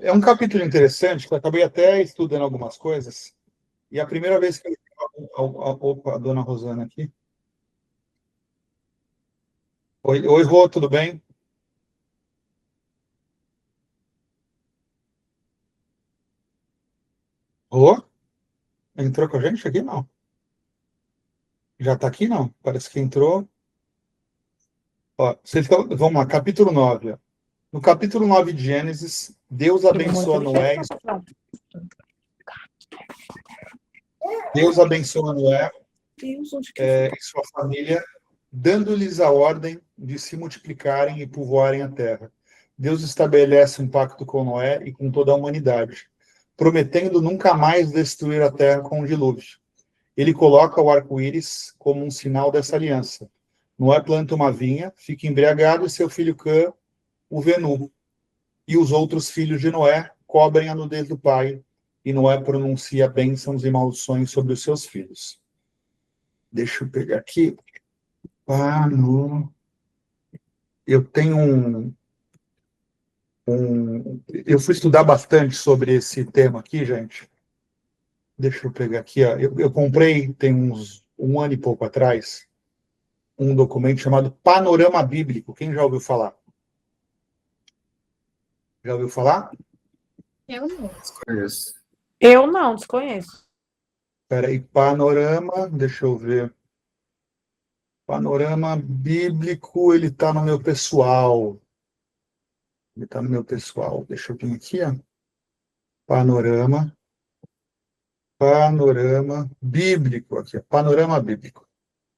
É um capítulo interessante, que eu acabei até estudando algumas coisas, e a primeira vez que eu... Opa, a dona Rosana aqui. Oi, Rô, tudo bem? Rô? Entrou com a gente aqui? Não. Já está aqui? Não. Parece que entrou. Ó, vamos lá, capítulo 9. Ó. No capítulo 9 de Gênesis, Deus abençoa Noé, Deus abençoa Noé e sua família, dando-lhes a ordem de se multiplicarem e povoarem a terra. Deus estabelece um pacto com Noé e com toda a humanidade, prometendo nunca mais destruir a terra com um dilúvio. Ele coloca o arco-íris como um sinal dessa aliança. Noé planta uma vinha, fica embriagado e seu filho Cã o vê nu. E os outros filhos de Noé cobrem a nudez do pai, e Noé pronuncia bênçãos e maldições sobre os seus filhos. Deixa eu pegar aqui. Eu tenho eu fui estudar bastante sobre esse tema aqui, gente. Deixa eu pegar aqui. Ó. Eu comprei, tem uns um ano e pouco atrás, um documento chamado Panorama Bíblico. Quem já ouviu falar? Já ouviu falar? Eu não. Desconheço. Eu não, desconheço. Espera aí, Panorama, deixa eu ver. Panorama Bíblico, ele está no meu pessoal. Ele está no meu pessoal. Deixa eu vir aqui, ó. Panorama. Panorama Bíblico, aqui, ó. Panorama Bíblico.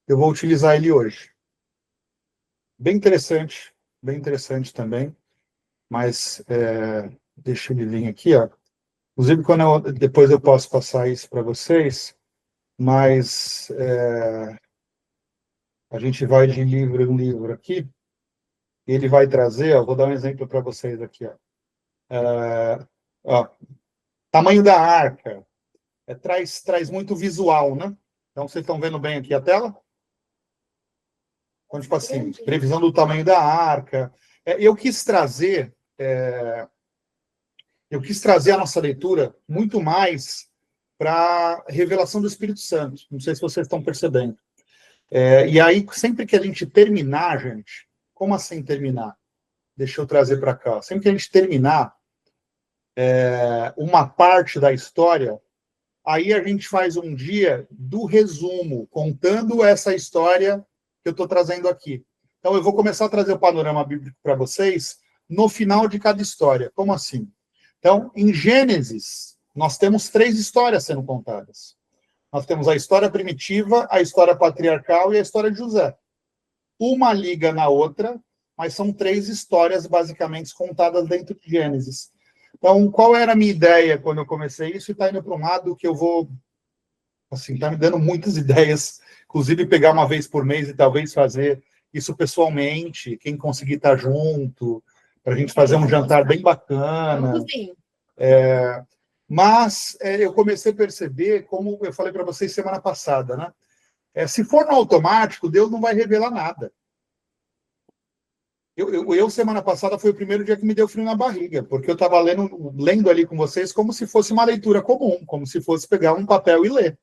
Eu vou utilizar ele hoje. Bem interessante também, mas deixa ele vir aqui, ó. Inclusive, depois eu posso passar isso para vocês, mas a gente vai de livro em livro aqui, e ele vai trazer, ó, vou dar um exemplo para vocês aqui, ó, tamanho da arca, traz muito visual, né? Então, vocês estão vendo bem aqui a tela? Então, tipo assim, previsão do tamanho da arca. Eu quis trazer a nossa leitura muito mais para a revelação do Espírito Santo. Não sei se vocês estão percebendo. E aí, sempre que a gente terminar, gente, como assim terminar? Deixa eu trazer para cá. Sempre que a gente terminar uma parte da história, aí a gente faz um dia do resumo, contando essa história que eu estou trazendo aqui. Então, eu vou começar a trazer o panorama bíblico para vocês no final de cada história. Como assim? Então, em Gênesis, nós temos 3 histórias sendo contadas. Nós temos a história primitiva, a história patriarcal e a história de José. Uma liga na outra, mas são 3 histórias basicamente contadas dentro de Gênesis. Então, qual era a minha ideia quando eu comecei isso? E está indo para um lado que eu vou, assim, está me dando muitas ideias, inclusive pegar uma vez por mês e talvez fazer isso pessoalmente, quem conseguir estar junto, para a gente fazer um jantar bem bacana. Mas eu comecei a perceber, como eu falei para vocês semana passada, né? Se for no automático, Deus não vai revelar nada. Semana passada, foi o primeiro dia que me deu frio na barriga, porque eu estava lendo ali com vocês como se fosse uma leitura comum, como se fosse pegar um papel e ler.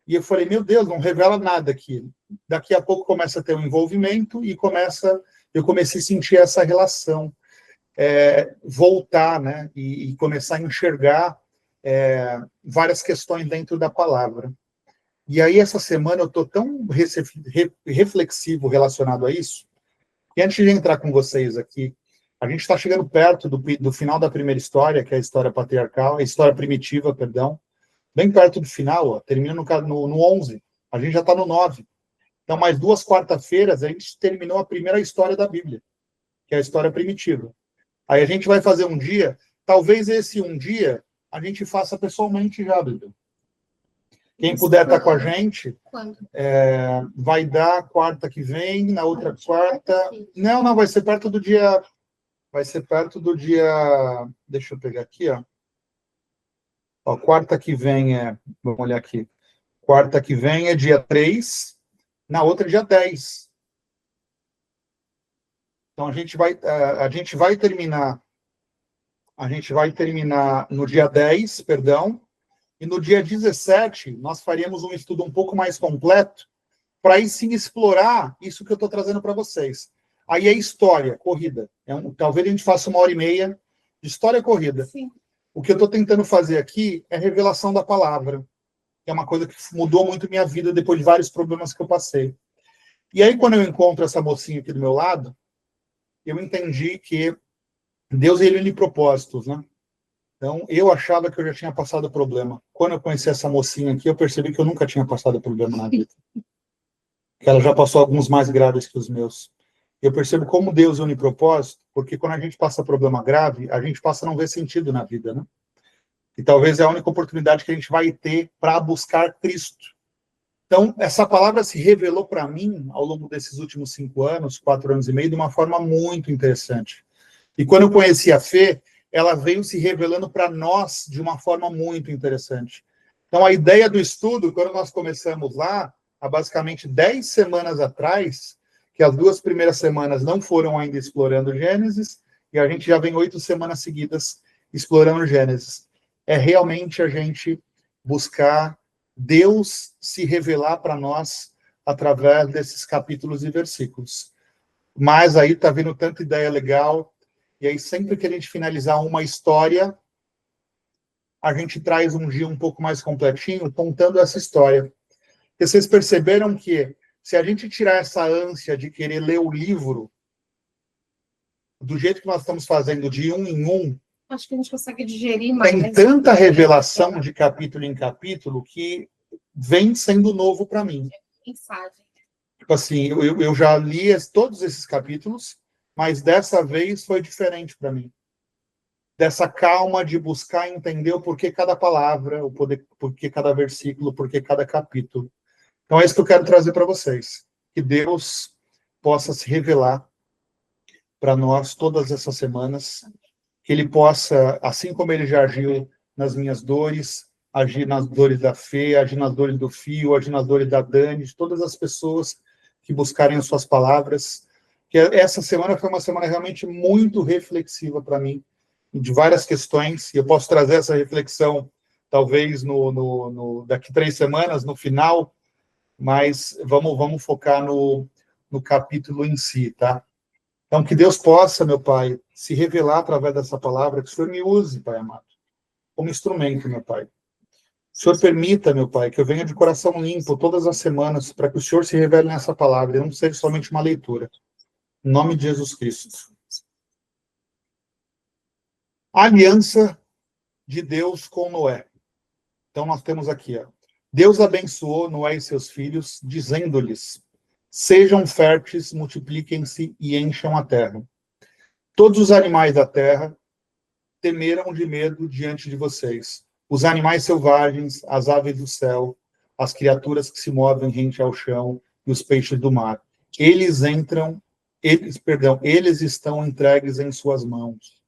E eu falei, meu Deus, não revela nada aqui. Daqui a pouco começa a ter um envolvimento e eu comecei a sentir essa relação, voltar, né? E começar a enxergar várias questões dentro da palavra. E aí, essa semana, eu estou tão reflexivo relacionado a isso, e antes de entrar com vocês aqui, a gente está chegando perto do final da primeira história, que é a história patriarcal, a história primitiva, perdão, bem perto do final, ó, termina no 11, a gente já está no 9. Então, mais 2 quarta-feiras, a gente terminou a primeira história da Bíblia, que é a história primitiva. Aí a gente vai fazer um dia, talvez esse um dia, a gente faça pessoalmente já, Bíblia. Quem puder estar com a gente, vai dar quarta que vem, na outra quarta... Não, vai ser perto do dia... Deixa eu pegar aqui, ó. Quarta que vem vamos olhar aqui. Quarta que vem é dia 3, na outra dia 10. Então, a gente vai terminar A gente vai terminar no dia 10, perdão, e no dia 17 nós faríamos um estudo um pouco mais completo para aí sim explorar isso que eu estou trazendo para vocês. Aí é história, corrida. Talvez a gente faça 1h30 de história corrida. Sim. O que eu estou tentando fazer aqui é revelação da palavra, que é uma coisa que mudou muito minha vida depois de vários problemas que eu passei. E aí, quando eu encontro essa mocinha aqui do meu lado, eu entendi que Deus ele une propósitos, né? Então, eu achava que eu já tinha passado o problema. Quando eu conheci essa mocinha aqui, eu percebi que eu nunca tinha passado problema na vida. Que ela já passou alguns mais graves que os meus. Eu percebo como Deus une propósito, porque quando a gente passa problema grave, a gente passa a não ver sentido na vida, né? E talvez é a única oportunidade que a gente vai ter para buscar Cristo. Então, essa palavra se revelou para mim, ao longo desses últimos 5 anos, 4 anos e meio, de uma forma muito interessante. E quando eu conheci a Fê, ela veio se revelando para nós de uma forma muito interessante. Então, a ideia do estudo, quando nós começamos lá, há basicamente 10 semanas atrás, que as 2 primeiras semanas não foram ainda explorando Gênesis, e a gente já vem 8 semanas seguidas explorando Gênesis. É realmente a gente buscar Deus se revelar para nós através desses capítulos e versículos. Mas aí está vindo tanta ideia legal, e aí sempre que a gente finalizar uma história, a gente traz um dia um pouco mais completinho, contando essa história. Porque vocês perceberam que, se a gente tirar essa ânsia de querer ler o livro, do jeito que nós estamos fazendo, de um em um, Acho que a gente consegue digerir mais. tem tanta revelação de capítulo em capítulo que vem sendo novo para mim. Mensagem. Tipo assim, eu já li todos esses capítulos, mas dessa vez foi diferente para mim. Dessa calma de buscar entender o porquê cada palavra, porquê cada versículo, porquê cada capítulo. Então é isso que eu quero trazer para vocês. Que Deus possa se revelar para nós todas essas semanas, que Ele possa, assim como Ele já agiu nas minhas dores, agir nas dores da Fê, agir nas dores do Fio, agir nas dores da Dani, de todas as pessoas que buscarem as suas palavras. Que essa semana foi uma semana realmente muito reflexiva para mim, de várias questões, e eu posso trazer essa reflexão, talvez, daqui 3 semanas, no final, mas vamos focar no capítulo em si, tá? Então, que Deus possa, meu Pai, se revelar através dessa palavra, que o Senhor me use, Pai amado, como instrumento, meu Pai. O Senhor permita, meu Pai, que eu venha de coração limpo todas as semanas, para que o Senhor se revele nessa palavra, e não seja somente uma leitura. Em nome de Jesus Cristo. A aliança de Deus com Noé. Então, nós temos aqui, ó. Deus abençoou Noé e seus filhos, dizendo-lhes: sejam férteis, multipliquem-se e encham a terra. Todos os animais da terra temeram de medo diante de vocês. Os animais selvagens, as aves do céu, as criaturas que se movem rente ao chão e os peixes do mar. Eles estão entregues em suas mãos.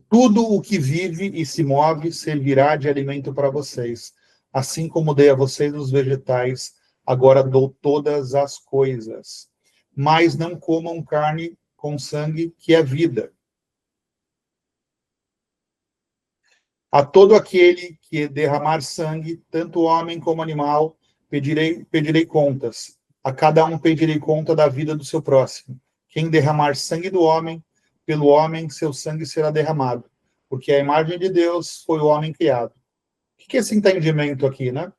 Tudo o que vive e se move servirá de alimento para vocês. Assim como dei a vocês os vegetais, agora dou todas as coisas. Mas não comam carne com sangue, que é vida. A todo aquele que derramar sangue, tanto homem como animal, pedirei contas. A cada um pedirei conta da vida do seu próximo. Quem derramar sangue do homem, pelo homem, seu sangue será derramado. Porque a imagem de Deus foi o homem criado. O que é esse entendimento aqui, né?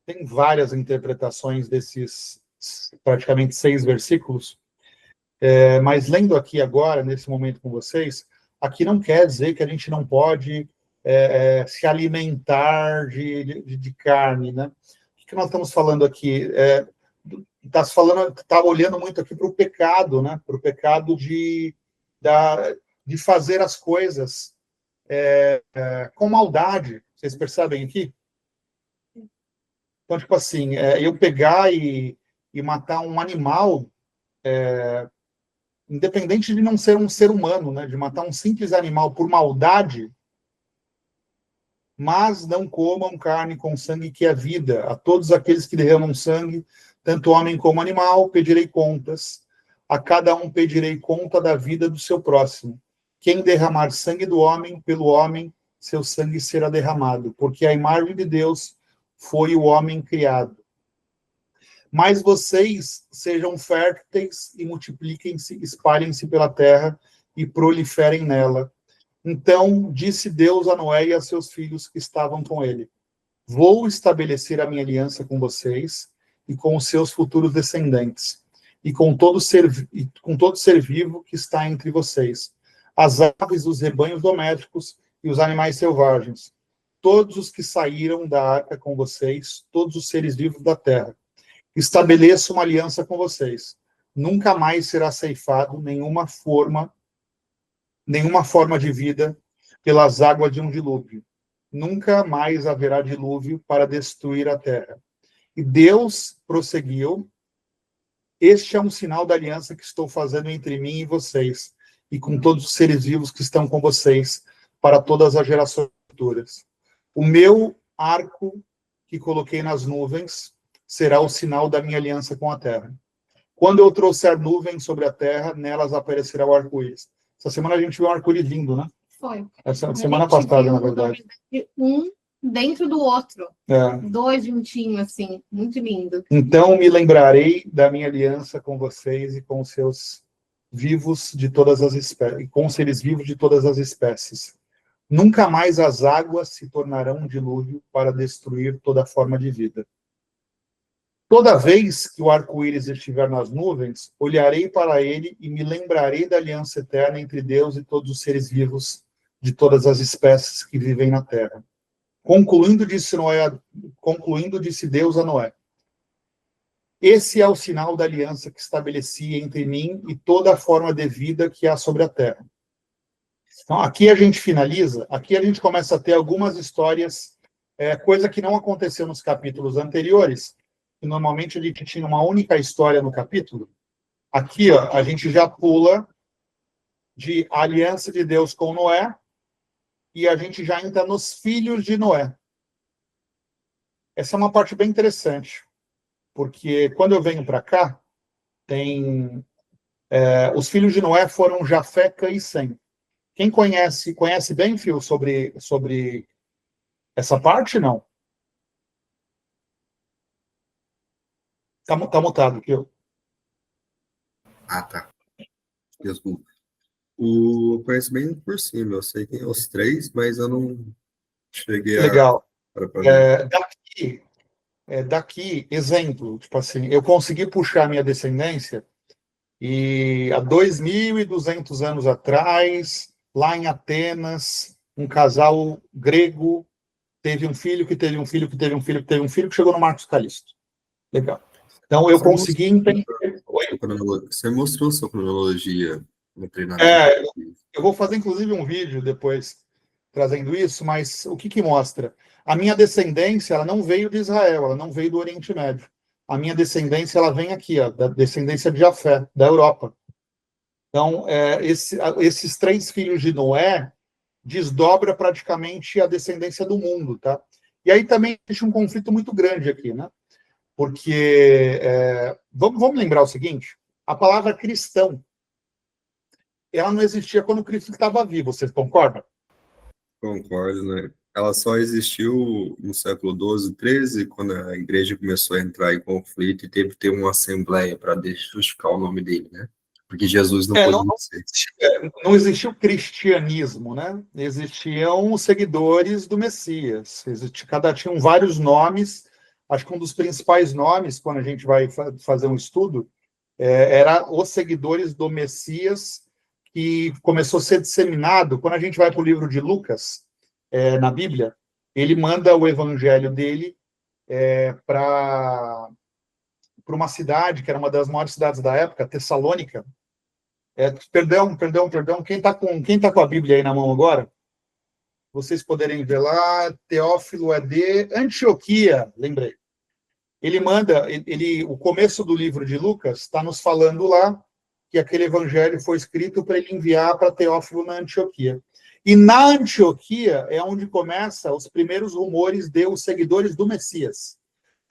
Tem várias interpretações desses praticamente 6 versículos, mas lendo aqui agora, nesse momento com vocês, aqui não quer dizer que a gente não pode se alimentar de carne, né? O que nós estamos falando aqui? Está olhando muito aqui para o pecado, né? Para o pecado de fazer as coisas com maldade. Vocês percebem aqui? Então, tipo assim, eu pegar e matar um animal, independente de não ser um ser humano, né? De matar um simples animal por maldade, mas não comam carne com sangue, que é vida. A todos aqueles que derramam sangue, tanto homem como animal, pedirei contas. a cada um pedirei conta da vida do seu próximo. Quem derramar sangue do homem, pelo homem, seu sangue será derramado, porque a imagem de Deus foi o homem criado. Mas vocês sejam férteis e multipliquem-se, espalhem-se pela terra e proliferem nela. Então disse Deus a Noé e a seus filhos que estavam com ele: vou estabelecer a minha aliança com vocês e com os seus futuros descendentes, e com todo ser vivo que está entre vocês, as aves, os rebanhos domésticos e os animais selvagens, todos os que saíram da arca com vocês, todos os seres vivos da terra. Estabeleço uma aliança com vocês. Nunca mais será ceifado nenhuma forma de vida pelas águas de um dilúvio. Nunca mais haverá dilúvio para destruir a terra. E Deus prosseguiu: este é um sinal da aliança que estou fazendo entre mim e vocês, e com todos os seres vivos que estão com vocês, para todas as gerações futuras. O meu arco que coloquei nas nuvens será o sinal da minha aliança com a terra. Quando eu trouxer nuvens sobre a terra, nelas aparecerá o arco-íris. Essa semana a gente viu um arco-íris lindo, né? Foi. Essa semana passada, na verdade. Um dentro do outro. É. Dois juntinhos, assim. Muito lindo. Então me lembrarei da minha aliança com vocês e com os seus vivos de todas as espécies, e com os seres vivos de todas as espécies. Nunca mais as águas se tornarão um dilúvio para destruir toda forma de vida. Toda vez que o arco-íris estiver nas nuvens, olharei para ele e me lembrarei da aliança eterna entre Deus e todos os seres vivos de todas as espécies que vivem na terra. Concluindo, disse Deus a Noé: esse é o sinal da aliança que estabeleci entre mim e toda a forma de vida que há sobre a terra. Então, aqui a gente finaliza, aqui a gente começa a ter algumas histórias, coisa que não aconteceu nos capítulos anteriores, que normalmente a gente tinha uma única história no capítulo. Aqui, ó, a gente já pula de aliança de Deus com Noé e a gente já entra nos filhos de Noé. Essa é uma parte bem interessante, porque quando eu venho para cá, tem os filhos de Noé foram Jafé, Cã e Sem. Quem conhece bem, Fio, sobre essa parte, não? Tá mutado, Fio. Ah, tá. Desculpa. Eu conheço bem por cima, eu sei quem é os três, mas eu não cheguei Legal. a... Daqui, exemplo, tipo assim, eu consegui puxar minha descendência e há 2.200 anos atrás, lá em Atenas, um casal grego teve um filho, que teve um filho, que teve um filho, que teve um filho, que chegou no Marcos Calisto. Legal. Então, eu consegui entender... Você mostrou sua cronologia no treinamento. Eu vou fazer, inclusive, um vídeo depois trazendo isso, mas o que mostra? A minha descendência, ela não veio de Israel, ela não veio do Oriente Médio. A minha descendência, ela vem aqui, ó, da descendência de Jafé, da Europa. Então, esses três filhos de Noé desdobra praticamente a descendência do mundo, tá? E aí também existe um conflito muito grande aqui, né? Porque, vamos lembrar o seguinte, a palavra cristão, ela não existia quando Cristo estava vivo, vocês concordam? Concordo, né? Ela só existiu no século XII, XIII, quando a igreja começou a entrar em conflito e teve que ter uma assembleia para justificar o nome dele, né? Porque Jesus não podia ser. Não existia o cristianismo, né? Existiam os seguidores do Messias. Tinham vários nomes. Acho que um dos principais nomes, quando a gente vai fazer um estudo, era os seguidores do Messias, que começou a ser disseminado. Quando a gente vai para o livro de Lucas, na Bíblia, ele manda o evangelho dele para uma cidade, que era uma das maiores cidades da época, Tessalônica. Perdão. Quem tá com a Bíblia aí na mão agora? Vocês poderem ver lá, Teófilo é de Antioquia, lembrei. Ele manda, o começo do livro de Lucas está nos falando lá que aquele evangelho foi escrito para ele enviar para Teófilo na Antioquia. E na Antioquia é onde começa os primeiros rumores de os seguidores do Messias.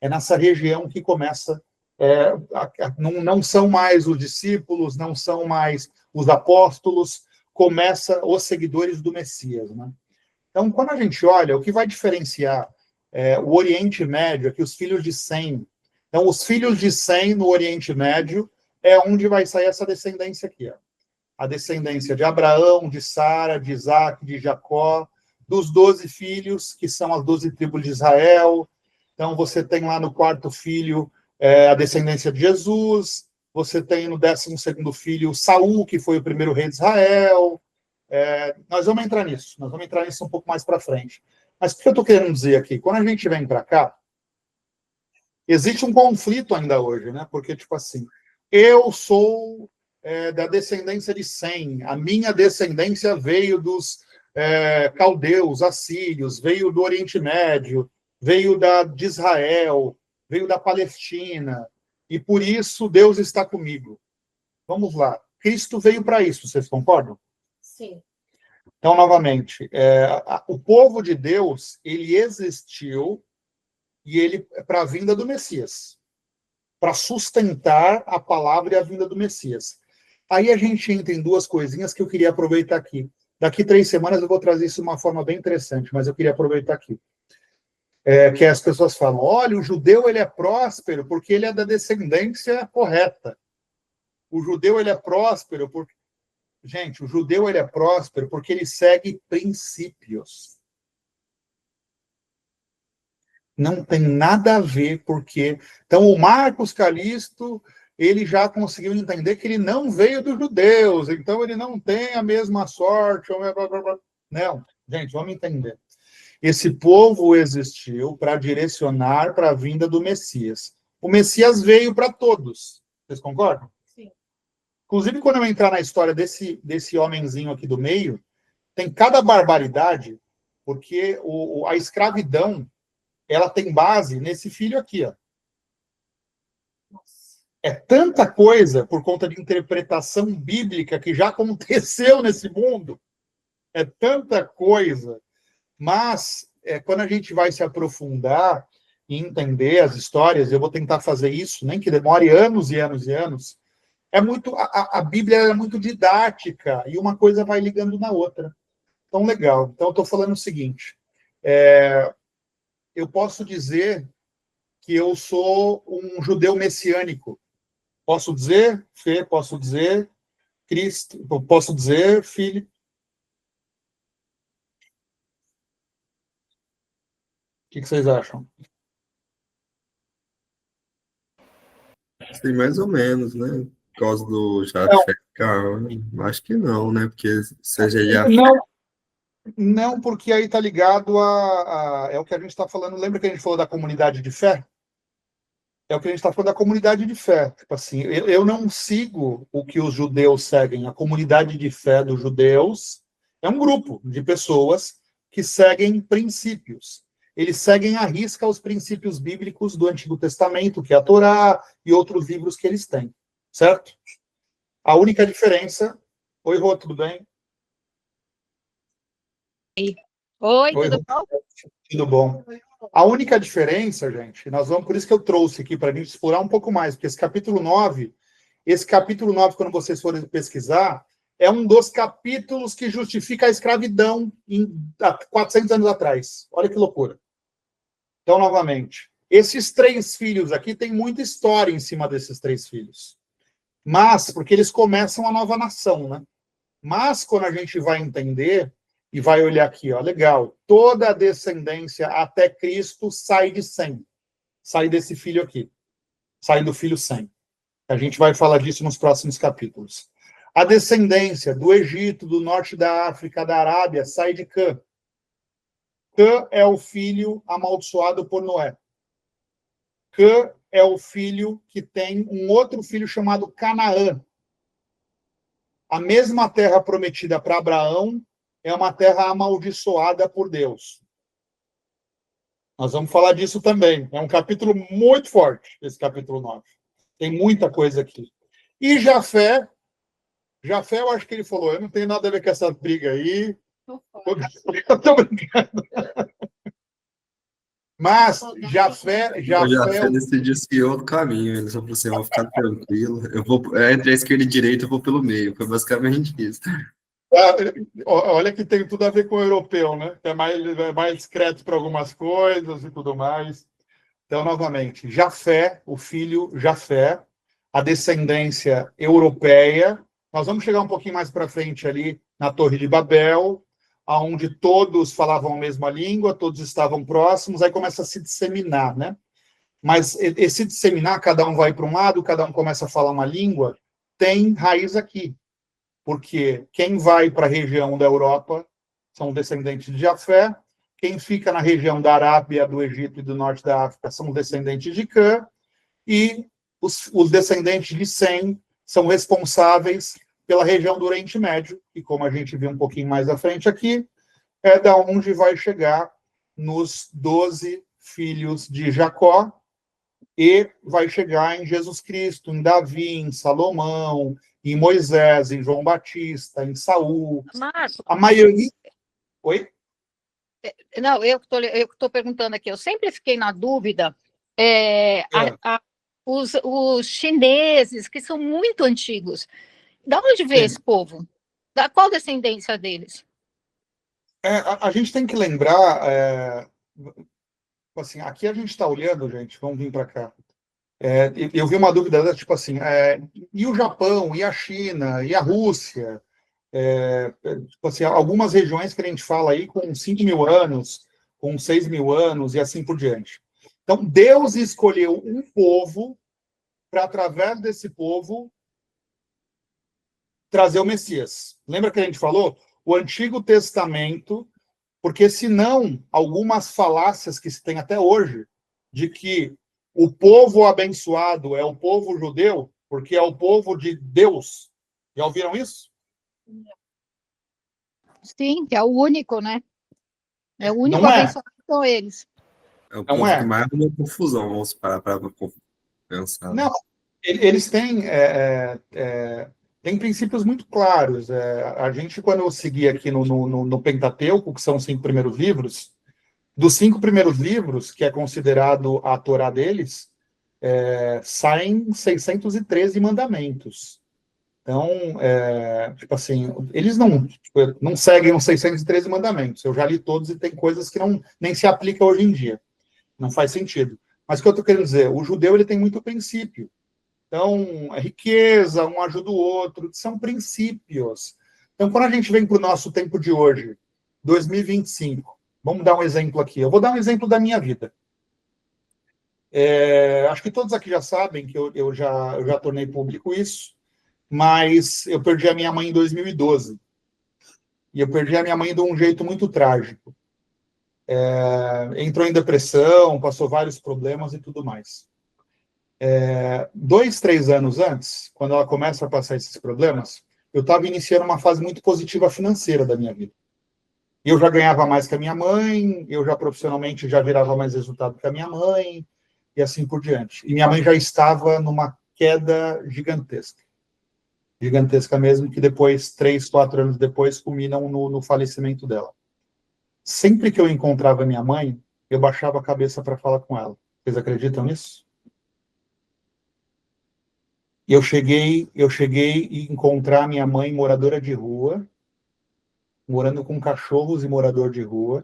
É nessa região que começa não são mais os discípulos, não são mais os apóstolos, começa os seguidores do Messias, né? Então, quando a gente olha, o que vai diferenciar o Oriente Médio é que os filhos de Sem, então, os filhos de Sem no Oriente Médio é onde vai sair essa descendência aqui, ó. A descendência de Abraão, de Sara, de Isaac, de Jacó, dos 12 filhos, que são as 12 tribos de Israel. Então, você tem lá no quarto filho a descendência de Jesus, você tem no 12º filho Saul, que foi o primeiro rei de Israel. Nós vamos entrar nisso um pouco mais para frente. Mas o que eu estou querendo dizer aqui? Quando a gente vem para cá, existe um conflito ainda hoje, né? Porque, tipo assim, eu sou da descendência de Sem, a minha descendência veio dos caldeus, assírios, veio do Oriente Médio, veio de Israel, veio da Palestina, e por isso Deus está comigo. Vamos lá. Cristo veio para isso, vocês concordam? Sim. Então, novamente, o povo de Deus, ele existiu e ele para a vinda do Messias, para sustentar a palavra e a vinda do Messias. Aí a gente entra em duas coisinhas que eu queria aproveitar aqui. Daqui 3 semanas eu vou trazer isso de uma forma bem interessante, mas eu queria aproveitar aqui. Que as pessoas falam, olha, o judeu ele é próspero porque ele é da descendência correta. O judeu ele é próspero porque... Gente, o judeu ele é próspero porque ele segue princípios. Não tem nada a ver porque... Então, o Marcos Calisto, ele já conseguiu entender que ele não veio dos judeus, então ele não tem a mesma sorte. Não, gente, vamos entender. Esse povo existiu para direcionar para a vinda do Messias. O Messias veio para todos. Vocês concordam? Sim. Inclusive, quando eu entrar na história desse homenzinho aqui do meio, tem cada barbaridade, porque a escravidão ela tem base nesse filho aqui, ó. É tanta coisa por conta de interpretação bíblica que já aconteceu nesse mundo. É tanta coisa. Mas, quando a gente vai se aprofundar e entender as histórias, eu vou tentar fazer isso, nem que demore anos e anos e anos, a Bíblia é muito didática e uma coisa vai ligando na outra. Então, legal. Então, eu estou falando o seguinte, eu posso dizer que eu sou um judeu messiânico. Posso dizer, Fê? Posso dizer, Cristo? Posso dizer, filho? O que vocês acham? Sim, mais ou menos, né? Por causa do Jafé, acho que não, né? Porque seja Jafé. Não, porque aí está ligado é o que a gente está falando. Lembra que a gente falou da comunidade de fé? É o que a gente está falando da comunidade de fé. Tipo assim, eu não sigo o que os judeus seguem. A comunidade de fé dos judeus é um grupo de pessoas que seguem princípios. Eles seguem à risca os princípios bíblicos do Antigo Testamento, que é a Torá e outros livros que eles têm. Certo? A única diferença... Oi, Rô, tudo bem? Oi, tudo bom? Tudo bom. A única diferença, gente, por isso que eu trouxe aqui para a gente explorar um pouco mais, porque esse capítulo 9, quando vocês forem pesquisar, é um dos capítulos que justifica a escravidão há 400 anos atrás. Olha que loucura. Então, novamente, esses 3 filhos aqui, tem muita história em cima desses 3 filhos. Mas, porque eles começam a nova nação, né? Mas, quando a gente vai entender... E vai olhar aqui, ó, legal. Toda a descendência até Cristo sai de Sem. Sai desse filho aqui. Sai do filho Sem. A gente vai falar disso nos próximos capítulos. A descendência do Egito, do norte da África, da Arábia, sai de Cã. Cã é o filho amaldiçoado por Noé. Cã é o filho que tem um outro filho chamado Canaã. A mesma terra prometida para Abraão é uma terra amaldiçoada por Deus. Nós vamos falar disso também. É um capítulo muito forte, esse capítulo 9. Tem muita coisa aqui. E Jafé, eu acho que ele falou, eu não tenho nada a ver com essa briga aí. Eu tô brincando. Mas Jafé, O Jafé o decidiu seguir outro caminho. Ele só falou assim: eu vou ficar tranquilo. Eu vou entre a esquerda e a direita, eu vou pelo meio. Foi basicamente isso. Ah, olha que tem tudo a ver com o europeu, né? É mais discreto para algumas coisas e tudo mais. Então, novamente, Jafé, o filho Jafé, a descendência europeia. Nós vamos chegar um pouquinho mais para frente ali na Torre de Babel, aonde todos falavam a mesma língua, todos estavam próximos, aí começa a se disseminar, né? Mas esse disseminar, cada um vai para um lado, cada um começa a falar uma língua, tem raiz aqui, porque quem vai para a região da Europa são descendentes de Jafé, quem fica na região da Arábia, do Egito e do norte da África são descendentes de Cã, e os descendentes de Sem são responsáveis pela região do Oriente Médio, e como a gente viu um pouquinho mais à frente aqui, é da onde vai chegar nos 12 filhos de Jacó, e vai chegar em Jesus Cristo, em Davi, em Salomão, em Moisés, em João Batista, em Saul. Marco, A maioria... Oi? não, eu que estou perguntando aqui, eu sempre fiquei na dúvida, os chineses, que são muito antigos, da onde veio esse povo? Da qual descendência deles? A gente tem que lembrar, assim, aqui a gente está olhando, gente, vamos vir para cá. Eu vi uma dúvida, tipo assim, e o Japão, e a China, e a Rússia? Tipo assim, algumas regiões que a gente fala aí com 5.000 anos, com 6.000 anos, e assim por diante. Então, Deus escolheu um povo para, através desse povo, trazer o Messias. Lembra que a gente falou? O Antigo Testamento, porque senão algumas falácias que se tem até hoje, de que o povo abençoado é o povo judeu, porque é o povo de Deus. Já ouviram isso? Sim, que é o único, né? É o único Não é. abençoado são eles. É o Não povo é. que mais arruma confusão, vamos parar para pensar. Não, eles têm princípios muito claros. A gente, quando eu segui aqui no Pentateuco, que são os 5 primeiros livros, dos 5 primeiros livros, que é considerado a Torá deles, saem 613 mandamentos. Então, tipo assim, eles não seguem os 613 mandamentos. Eu já li todos e tem coisas que nem se aplicam hoje em dia. Não faz sentido. Mas o que eu estou querendo dizer? O judeu ele tem muito princípio. Então, a riqueza, um ajuda o outro, são princípios. Então, quando a gente vem para o nosso tempo de hoje, 2025, vamos dar um exemplo aqui. Eu vou dar um exemplo da minha vida. Acho que todos aqui já sabem que eu já tornei público isso, mas eu perdi a minha mãe em 2012. E eu perdi a minha mãe de um jeito muito trágico. Entrou em depressão, passou vários problemas e tudo mais. 2, 3 anos antes, quando ela começa a passar esses problemas, eu estava iniciando uma fase muito positiva financeira da minha vida. Eu já ganhava mais que a minha mãe, eu já profissionalmente já virava mais resultado que a minha mãe, e assim por diante. E minha mãe já estava numa queda gigantesca. Gigantesca mesmo, que depois, 3, 4 anos depois, culminam no falecimento dela. Sempre que eu encontrava minha mãe, eu baixava a cabeça para falar com ela. Vocês acreditam nisso? E eu cheguei a encontrar minha mãe moradora de rua, morando com cachorros e morador de rua,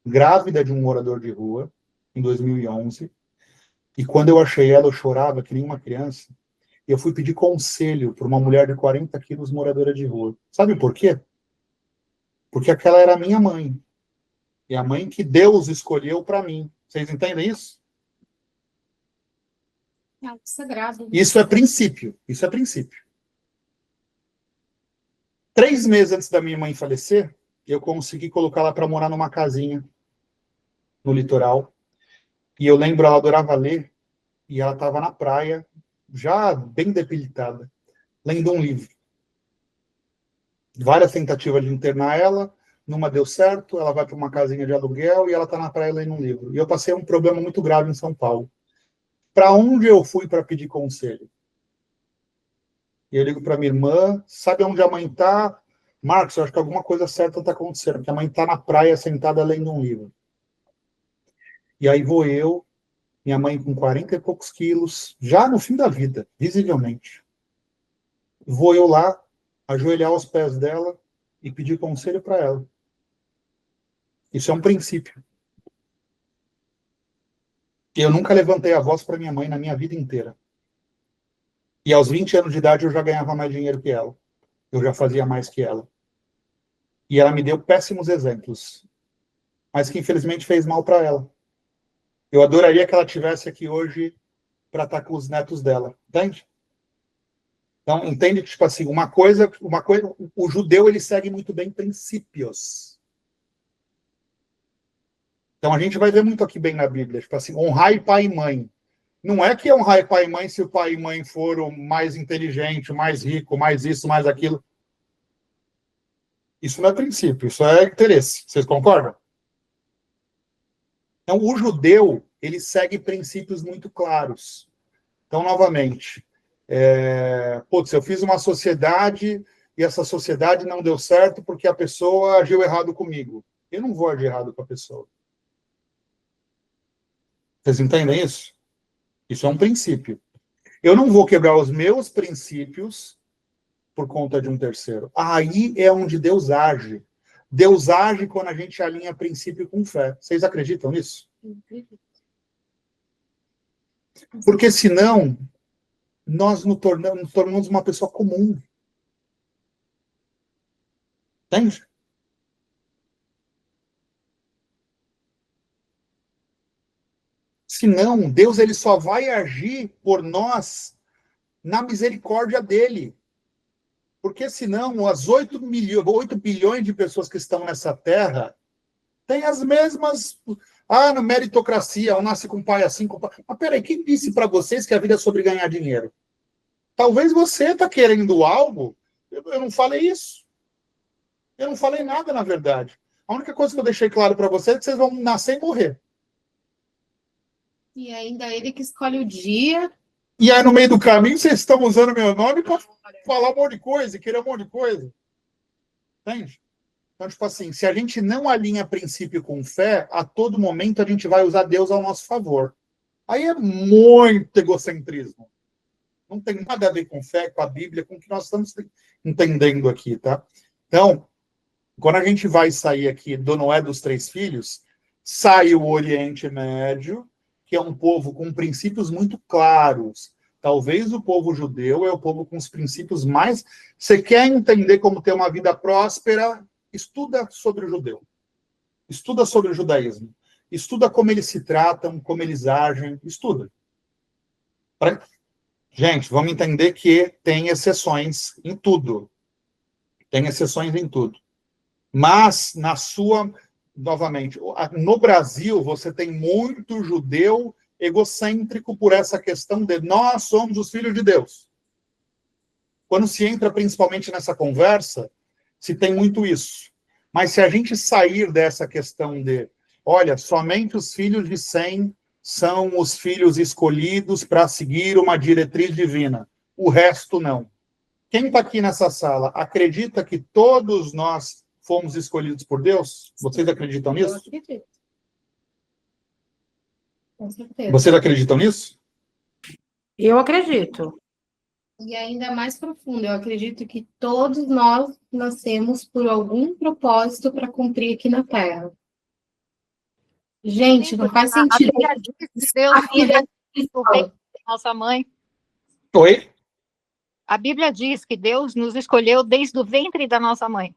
grávida de um morador de rua, em 2011. E quando eu achei ela, eu chorava que nem uma criança. E eu fui pedir conselho para uma mulher de 40 quilos moradora de rua. Sabe por quê? Porque aquela era a minha mãe. E a mãe que Deus escolheu para mim. Vocês entendem isso? É algo sagrado. Isso é princípio. Isso é princípio. 3 meses antes da minha mãe falecer, eu consegui colocá-la para morar numa casinha no litoral. E eu lembro, ela adorava ler, e ela estava na praia, já bem debilitada, lendo um livro. Várias tentativas de internar ela, numa deu certo, ela vai para uma casinha de aluguel e ela está na praia lendo um livro. E eu passei um problema muito grave em São Paulo. Para onde eu fui para pedir conselho? E eu ligo para minha irmã, sabe onde a mãe está? Marcos, eu acho que alguma coisa certa está acontecendo, porque a mãe está na praia sentada lendo um livro. E aí vou eu, minha mãe com 40 e poucos quilos, já no fim da vida, visivelmente. Vou eu lá, ajoelhar aos pés dela e pedir conselho para ela. Isso é um princípio. Eu nunca levantei a voz para minha mãe na minha vida inteira. E aos 20 anos de idade eu já ganhava mais dinheiro que ela. Eu já fazia mais que ela. E ela me deu péssimos exemplos, mas que infelizmente fez mal para ela. Eu adoraria que ela tivesse aqui hoje para estar com os netos dela, entende? Então, entende que, tipo assim, uma coisa, o judeu, ele segue muito bem princípios. Então, a gente vai ver muito aqui bem na Bíblia, tipo assim, honrai pai e mãe. Não é que honrai pai e mãe se o pai e mãe for o mais inteligente, o mais rico, mais isso, mais aquilo. Isso não é princípio, isso é interesse. Vocês concordam? Então, o judeu, ele segue princípios muito claros. Então, novamente, eu fiz uma sociedade e essa sociedade não deu certo porque a pessoa agiu errado comigo. Eu não vou agir errado com a pessoa. Vocês entendem isso? Isso é um princípio. Eu não vou quebrar os meus princípios por conta de um terceiro. Aí é onde Deus age. Deus age quando a gente alinha princípio com fé. Vocês acreditam nisso? Porque senão nós nos tornamos uma pessoa comum. Entende? Senão, Deus ele só vai agir por nós na misericórdia dele. Porque senão, as 8 bilhões de pessoas que estão nessa terra têm as mesmas... na meritocracia, ou nasce com pai assim, com pai... Mas peraí, quem disse para vocês que a vida é sobre ganhar dinheiro? Talvez você está querendo algo, eu não falei isso. Eu não falei nada, na verdade. A única coisa que eu deixei claro para vocês é que vocês vão nascer e morrer. E ainda ele que escolhe o dia. E aí, no meio do caminho, vocês estão usando meu nome para falar um monte de coisa, querer um monte de coisa. Entende? Então, tipo assim, se a gente não alinha princípio com fé, a todo momento a gente vai usar Deus ao nosso favor. Aí é muito egocentrismo. Não tem nada a ver com fé, com a Bíblia, com o que nós estamos entendendo aqui, tá? Então, quando a gente vai sair aqui do Noé dos 3 filhos, sai o Oriente Médio, que é um povo com princípios muito claros. Talvez o povo judeu é o povo com os princípios mais... Você quer entender como ter uma vida próspera? Estuda sobre o judeu. Estuda sobre o judaísmo. Estuda como eles se tratam, como eles agem. Estuda. Gente, vamos entender que tem exceções em tudo. Tem exceções em tudo. Mas, novamente, no Brasil, você tem muito judeu egocêntrico por essa questão de nós somos os filhos de Deus. Quando se entra principalmente nessa conversa, se tem muito isso. Mas se a gente sair dessa questão de, olha, somente os filhos de Sem são os filhos escolhidos para seguir uma diretriz divina, o resto não. Quem está aqui nessa sala acredita que todos nós fomos escolhidos por Deus? Vocês acreditam nisso? Eu acredito. Com certeza. Vocês acreditam nisso? Eu acredito. E ainda mais profundo, eu acredito que todos nós nascemos por algum propósito para cumprir aqui na Terra. Gente, não faz sentido. A Bíblia diz que Deus nos escolheu desde nossa mãe. Oi? A Bíblia diz que Deus nos escolheu desde o ventre da nossa mãe.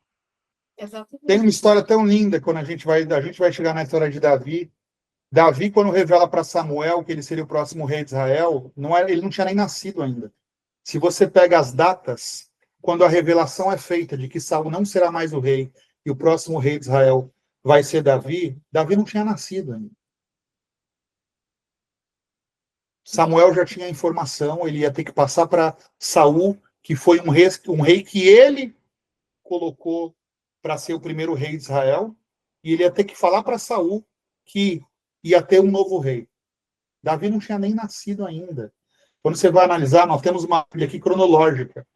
Exatamente. Tem uma história tão linda quando a gente vai chegar na história de Davi. Davi, quando revela para Samuel que ele seria o próximo rei de Israel, ele não tinha nem nascido ainda. Se você pega as datas, quando a revelação é feita de que Saul não será mais o rei e o próximo rei de Israel vai ser Davi, Davi não tinha nascido ainda. Samuel já tinha informação, ele ia ter que passar para Saul, que foi um rei que ele colocou para ser o primeiro rei de Israel, e ele ia ter que falar para Saul que ia ter um novo rei. Davi não tinha nem nascido ainda. Quando você vai analisar, nós temos uma Bíblia aqui cronológica.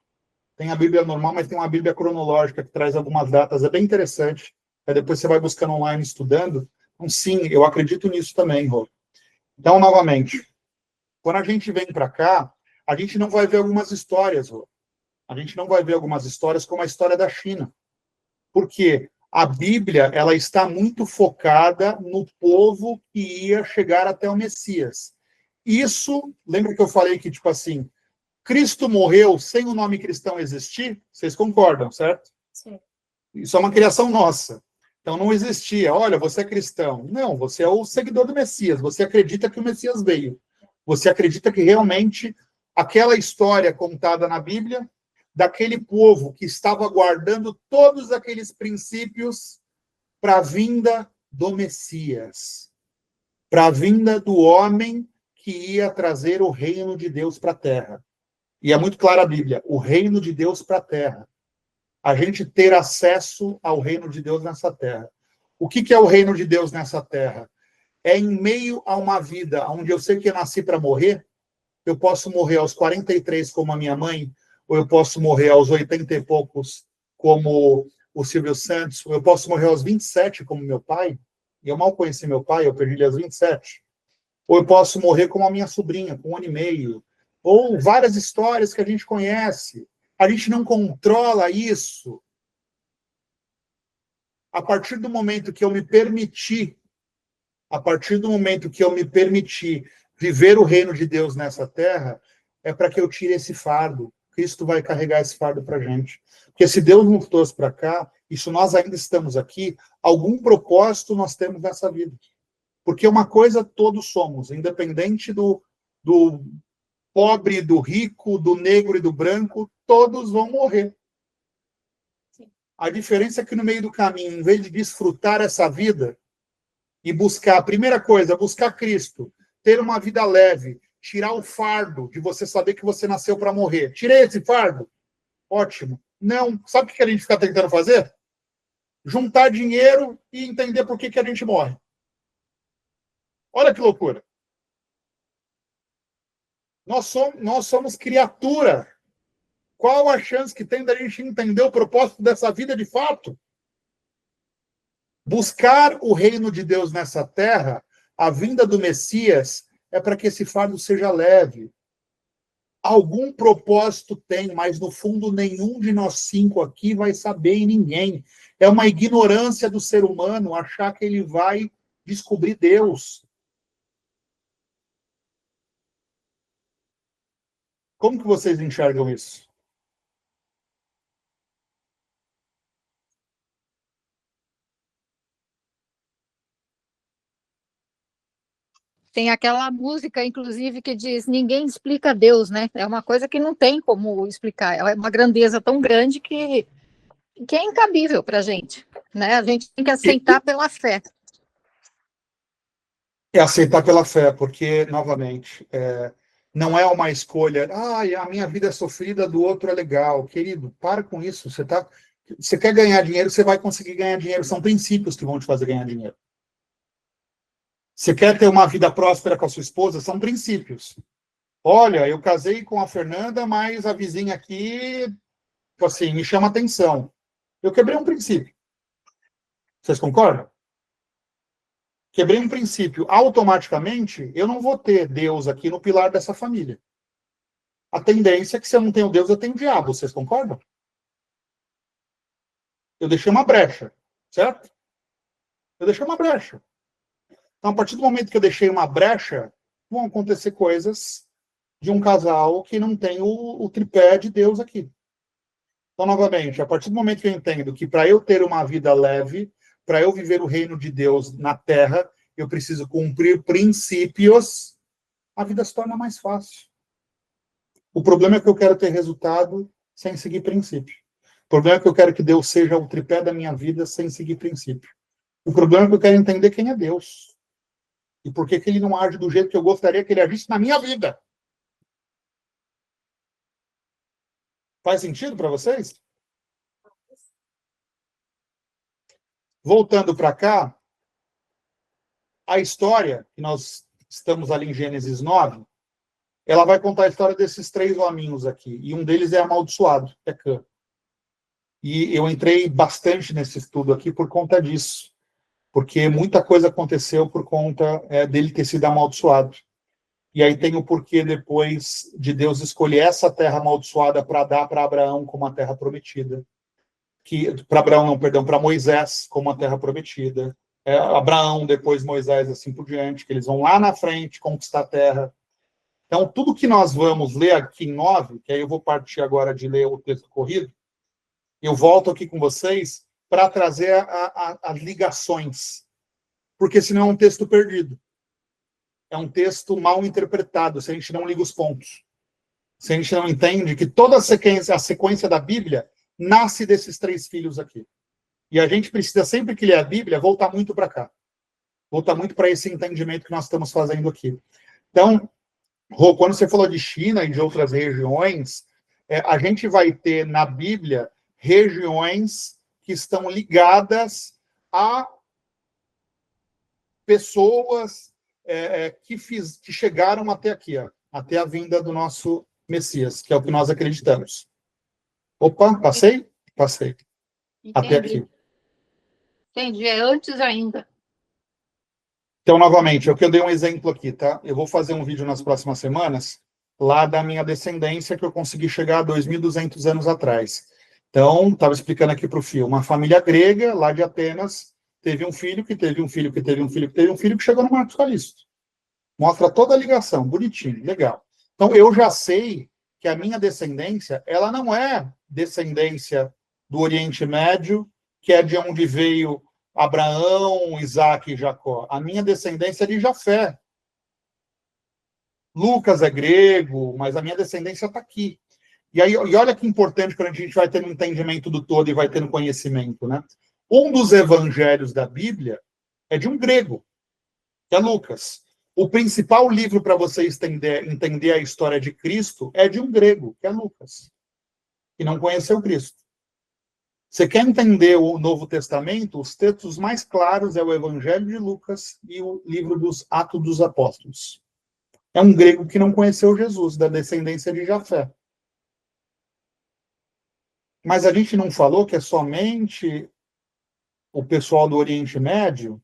Tem a Bíblia normal, mas tem uma Bíblia cronológica que traz algumas datas. É bem interessante. Aí depois você vai buscando online, estudando. Então, sim, eu acredito nisso também, Rô. Então, novamente, quando a gente vem para cá, a gente não vai ver algumas histórias, Rô. A gente não vai ver algumas histórias como a história da China. Por quê? A Bíblia, ela está muito focada no povo que ia chegar até o Messias. Isso, lembra que eu falei que, tipo assim, Cristo morreu sem o nome cristão existir? Vocês concordam, certo? Sim. Isso é uma criação nossa. Então não existia. Olha, você é cristão. Não, você é o seguidor do Messias. Você acredita que o Messias veio. Você acredita que realmente aquela história contada na Bíblia, daquele povo que estava guardando todos aqueles princípios para a vinda do Messias, para a vinda do homem que ia trazer o reino de Deus para a terra. E é muito clara a Bíblia, o reino de Deus para a terra. A gente ter acesso ao reino de Deus nessa terra. O que é o reino de Deus nessa terra? É em meio a uma vida onde eu sei que eu nasci para morrer, eu posso morrer aos 43 como a minha mãe, ou eu posso morrer aos 80 e poucos como o Silvio Santos, ou eu posso morrer aos 27 como meu pai, e eu mal conheci meu pai, eu perdi ele aos 27. Ou eu posso morrer como a minha sobrinha, com 1 ano e meio. Ou várias histórias que a gente conhece. A gente não controla isso. A partir do momento que eu me permiti, viver o reino de Deus nessa terra, é para que eu tire esse fardo. Cristo vai carregar esse fardo para a gente. Porque se Deus nos trouxe para cá, e se nós ainda estamos aqui, algum propósito nós temos nessa vida. Porque uma coisa todos somos, independente do pobre, do rico, do negro e do branco, todos vão morrer. A diferença é que no meio do caminho, em vez de desfrutar essa vida e buscar, a primeira coisa, buscar Cristo, ter uma vida leve, tirar o fardo de você saber que você nasceu para morrer. Tirei esse fardo? Ótimo. Não. Sabe o que a gente fica tentando fazer? Juntar dinheiro e entender por que a gente morre. Olha que loucura. Nós somos criatura. Qual a chance que tem da gente entender o propósito dessa vida de fato? Buscar o reino de Deus nessa terra, a vinda do Messias, é para que esse fardo seja leve. Algum propósito tem, mas no fundo nenhum de nós 5 aqui vai saber e ninguém. É uma ignorância do ser humano achar que ele vai descobrir Deus. Como que vocês enxergam isso? Tem aquela música, inclusive, que diz: ninguém explica Deus, né? É uma coisa que não tem como explicar. É uma grandeza tão grande que é incabível para a gente, né? A gente tem que aceitar pela fé. É aceitar pela fé, porque, novamente, não é uma escolha. A minha vida é sofrida, do outro é legal. Querido, para com isso. Você quer ganhar dinheiro, você vai conseguir ganhar dinheiro. São princípios que vão te fazer ganhar dinheiro. Você quer ter uma vida próspera com a sua esposa? São princípios. Olha, eu casei com a Fernanda, mas a vizinha aqui, assim, me chama atenção. Eu quebrei um princípio. Vocês concordam? Quebrei um princípio. Automaticamente, eu não vou ter Deus aqui no pilar dessa família. A tendência é que se eu não tenho Deus, eu tenho o diabo. Vocês concordam? Eu deixei uma brecha, certo? Eu deixei uma brecha. Então, a partir do momento que eu deixei uma brecha, vão acontecer coisas de um casal que não tem o tripé de Deus aqui. Então, novamente, a partir do momento que eu entendo que para eu ter uma vida leve, para eu viver o reino de Deus na terra, eu preciso cumprir princípios, a vida se torna mais fácil. O problema é que eu quero ter resultado sem seguir princípio. O problema é que eu quero que Deus seja o tripé da minha vida sem seguir princípio. O problema é que eu quero entender quem é Deus. E por que ele não age do jeito que eu gostaria que ele agisse na minha vida. Faz sentido para vocês? Voltando para cá, a história, que nós estamos ali em Gênesis 9, ela vai contar a história desses 3 hominhos aqui. E um deles é amaldiçoado, é Cã. E eu entrei bastante nesse estudo aqui por conta disso. porque muita coisa aconteceu por conta dele ter sido amaldiçoado. E aí tem o porquê depois de Deus escolher essa terra amaldiçoada para dar para Abraão como a terra prometida. Para Abraão, não, perdão, para Moisés como a terra prometida. Abraão, depois Moisés, assim por diante, que eles vão lá na frente conquistar a terra. Então, tudo que nós vamos ler aqui em 9, que aí eu vou partir agora de ler o texto corrido, eu volto aqui com vocês para trazer as ligações, porque senão é um texto perdido. É um texto mal interpretado, se a gente não liga os pontos. Se a gente não entende que toda a sequência da Bíblia nasce desses 3 filhos aqui. E a gente precisa, sempre que ler a Bíblia, voltar muito para cá. Voltar muito para esse entendimento que nós estamos fazendo aqui. Então, Rô, quando você falou de China e de outras regiões, a gente vai ter na Bíblia regiões que estão ligadas a pessoas que chegaram até aqui, até a vinda do nosso Messias, que é o que nós acreditamos. Opa, passei? Passei. Entendi. Até aqui. Entendi, é antes ainda. Então, novamente, é o que eu dei um exemplo aqui, tá? Eu vou fazer um vídeo nas próximas semanas, lá da minha descendência, que eu consegui chegar a 2.200 anos atrás. Então, estava explicando aqui para o Fio, uma família grega, lá de Atenas, teve um filho, que teve um filho, que teve um filho, que teve um filho, que chegou no Marcos Calisto. Mostra toda a ligação, bonitinho, legal. Então, eu já sei que a minha descendência, ela não é descendência do Oriente Médio, que é de onde veio Abraão, Isaac e Jacó. A minha descendência é de Jafé. Lucas é grego, mas a minha descendência está aqui. E olha que importante quando a gente vai tendo entendimento do todo e vai tendo conhecimento, né? Um dos evangelhos da Bíblia é de um grego, que é Lucas. O principal livro para você entender a história de Cristo é de um grego, que é Lucas, que não conheceu Cristo. Você quer entender o Novo Testamento? Os textos mais claros é o Evangelho de Lucas e o livro dos Atos dos Apóstolos. É um grego que não conheceu Jesus, da descendência de Jafé. Mas a gente não falou que é somente o pessoal do Oriente Médio.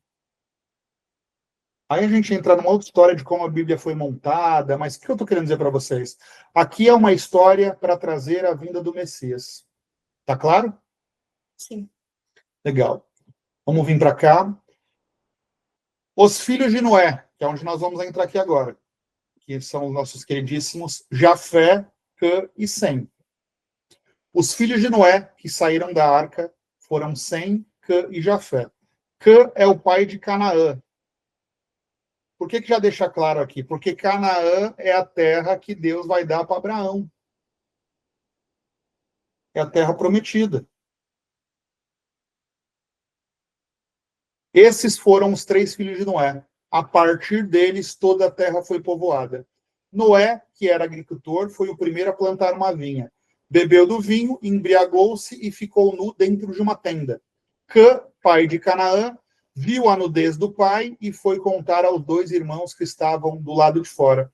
Aí a gente entra numa outra história de como a Bíblia foi montada, mas o que eu estou querendo dizer para vocês? Aqui é uma história para trazer a vinda do Messias. Tá claro? Sim. Legal. Vamos vir para cá. Os filhos de Noé, que é onde nós vamos entrar aqui agora, que são os nossos queridíssimos Jafé, Cã e Sem. Os filhos de Noé que saíram da arca foram Sem, Cã e Jafé. Cã é o pai de Canaã. Por que já deixa claro aqui? Porque Canaã é a terra que Deus vai dar para Abraão. É a terra prometida. Esses foram os 3 filhos de Noé. A partir deles, toda a terra foi povoada. Noé, que era agricultor, foi o primeiro a plantar uma vinha. Bebeu do vinho, embriagou-se e ficou nu dentro de uma tenda. Cã, pai de Canaã, viu a nudez do pai e foi contar aos 2 irmãos que estavam do lado de fora.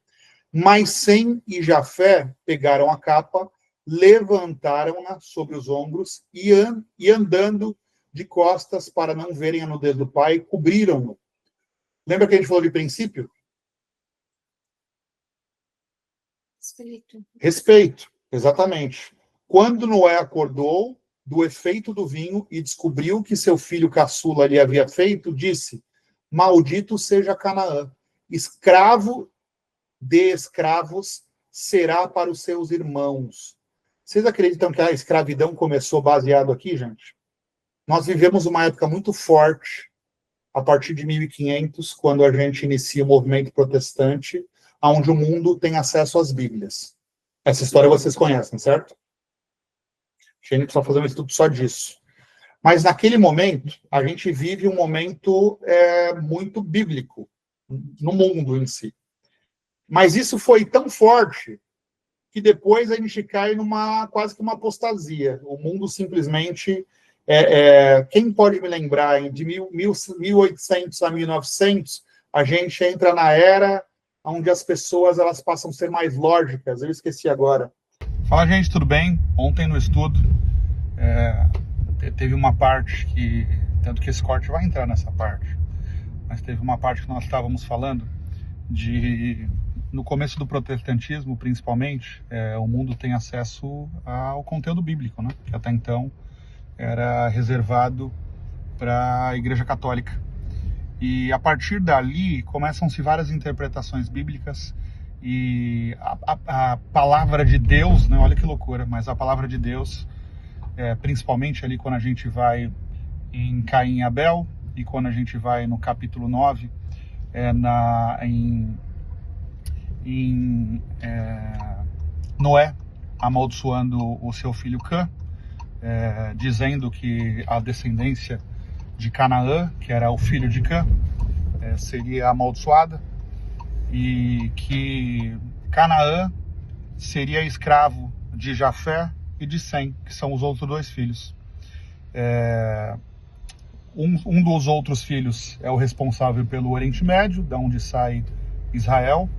Mas Sem e Jafé pegaram a capa, levantaram-na sobre os ombros e andando de costas para não verem a nudez do pai, cobriram-no. Lembra que a gente falou de princípio? Respeito, exatamente. Quando Noé acordou do efeito do vinho e descobriu que seu filho caçula lhe havia feito, disse: maldito seja Canaã, escravo de escravos será para os seus irmãos. Vocês acreditam que a escravidão começou baseado aqui, gente? Nós vivemos uma época muito forte, a partir de 1500, quando a gente inicia o movimento protestante, onde o mundo tem acesso às Bíblias. Essa história vocês conhecem, certo? A gente precisa fazer um estudo só disso. Mas naquele momento, a gente vive um momento muito bíblico, no mundo em si. Mas isso foi tão forte que depois a gente cai numa quase que uma apostasia. O mundo simplesmente... quem pode me lembrar, de 1800 a 1900, a gente entra na era onde as pessoas elas passam a ser mais lógicas. Eu esqueci agora. Fala, gente, tudo bem? Ontem no estudo, teve uma parte que, tanto que esse corte vai entrar nessa parte, mas teve uma parte que nós estávamos falando de, no começo do protestantismo, principalmente, o mundo tem acesso ao conteúdo bíblico, né? Que até então era reservado para a Igreja Católica. E a partir dali começam-se várias interpretações bíblicas e a palavra de Deus, né? Olha que loucura, mas a palavra de Deus, principalmente ali quando a gente vai em Caim e Abel e quando a gente vai no capítulo 9, Noé amaldiçoando o seu filho Cã, dizendo que a descendência de Canaã, que era o filho de Cã, seria amaldiçoada e que Canaã seria escravo de Jafé e de Sem, que são os outros dois filhos. Um dos outros filhos é o responsável pelo Oriente Médio, da onde sai Israel,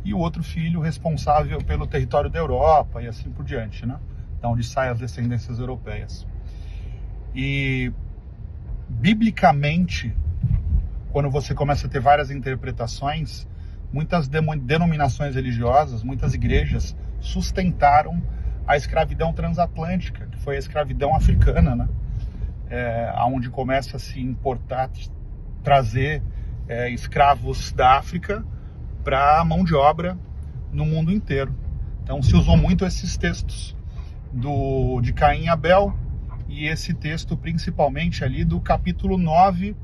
e o outro filho responsável pelo território da Europa e assim por diante, né? Da onde saem as descendências europeias. E biblicamente, quando você começa a ter várias interpretações, muitas denominações religiosas, muitas igrejas sustentaram a escravidão transatlântica, que foi a escravidão africana, né? Onde começa a se importar, trazer escravos da África para a mão de obra no mundo inteiro. Então se usou muito esses textos de Caim e Abel, e esse texto principalmente ali do capítulo 9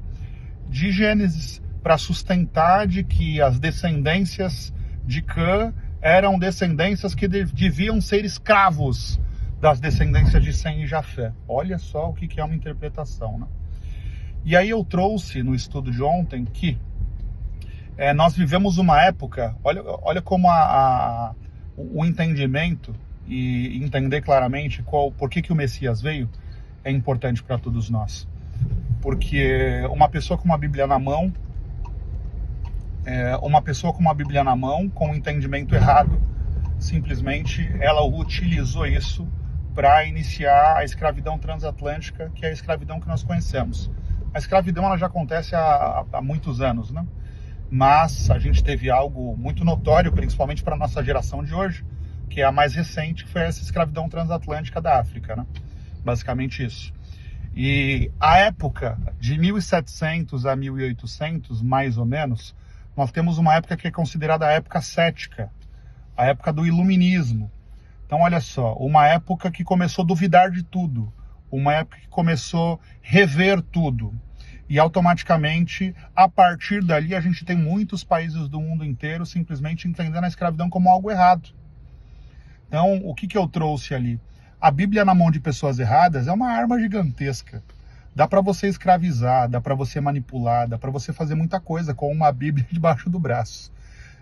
de Gênesis, para sustentar de que as descendências de Cã eram descendências que deviam ser escravos das descendências de Sem e Jafé. Olha só o que é uma interpretação, né? E aí eu trouxe no estudo de ontem que nós vivemos uma época, olha como o entendimento e entender claramente por que o Messias veio é importante para todos nós. Porque uma pessoa com uma Bíblia na mão, com um entendimento errado, simplesmente ela utilizou isso para iniciar a escravidão transatlântica, que é a escravidão que nós conhecemos. A escravidão ela já acontece há muitos anos, né? Mas a gente teve algo muito notório, principalmente para a nossa geração de hoje, que é a mais recente, que foi essa escravidão transatlântica da África, né? Basicamente isso. E a época de 1700 a 1800, mais ou menos, nós temos uma época que é considerada a época cética, a época do iluminismo. Então, olha só, uma época que começou a duvidar de tudo, uma época que começou a rever tudo. E automaticamente, a partir dali, a gente tem muitos países do mundo inteiro simplesmente entendendo a escravidão como algo errado. Então, o que eu trouxe ali? A Bíblia na mão de pessoas erradas é uma arma gigantesca. Dá para você escravizar, dá para você manipular, dá para você fazer muita coisa com uma Bíblia debaixo do braço.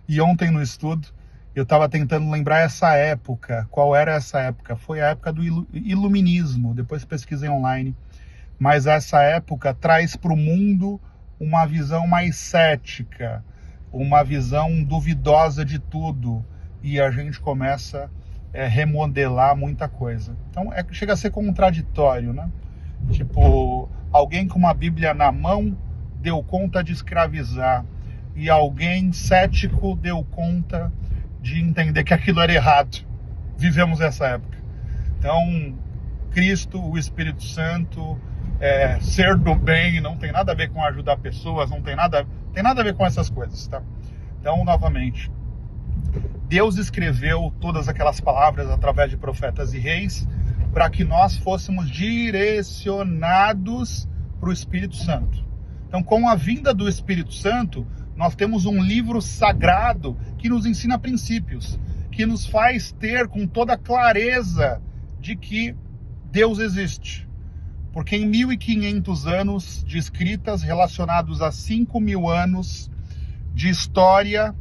E ontem no estudo, eu estava tentando lembrar essa época. Qual era essa época? Foi a época do iluminismo. Depois pesquisei online. Mas essa época traz para o mundo uma visão mais cética, uma visão duvidosa de tudo. E a gente começa a remodelar muita coisa. Então chega a ser contraditório, né? Tipo, alguém com uma Bíblia na mão deu conta de escravizar. E alguém cético deu conta de entender que aquilo era errado. Vivemos essa época. Então, Cristo, o Espírito Santo, ser do bem, não tem nada a ver com ajudar pessoas, não tem nada a ver com essas coisas, tá? Então, novamente, Deus escreveu todas aquelas palavras através de profetas e reis para que nós fôssemos direcionados para o Espírito Santo. Então, com a vinda do Espírito Santo, nós temos um livro sagrado que nos ensina princípios, que nos faz ter com toda clareza de que Deus existe. Porque em 1.500 anos de escritas relacionados a 5.000 anos de história,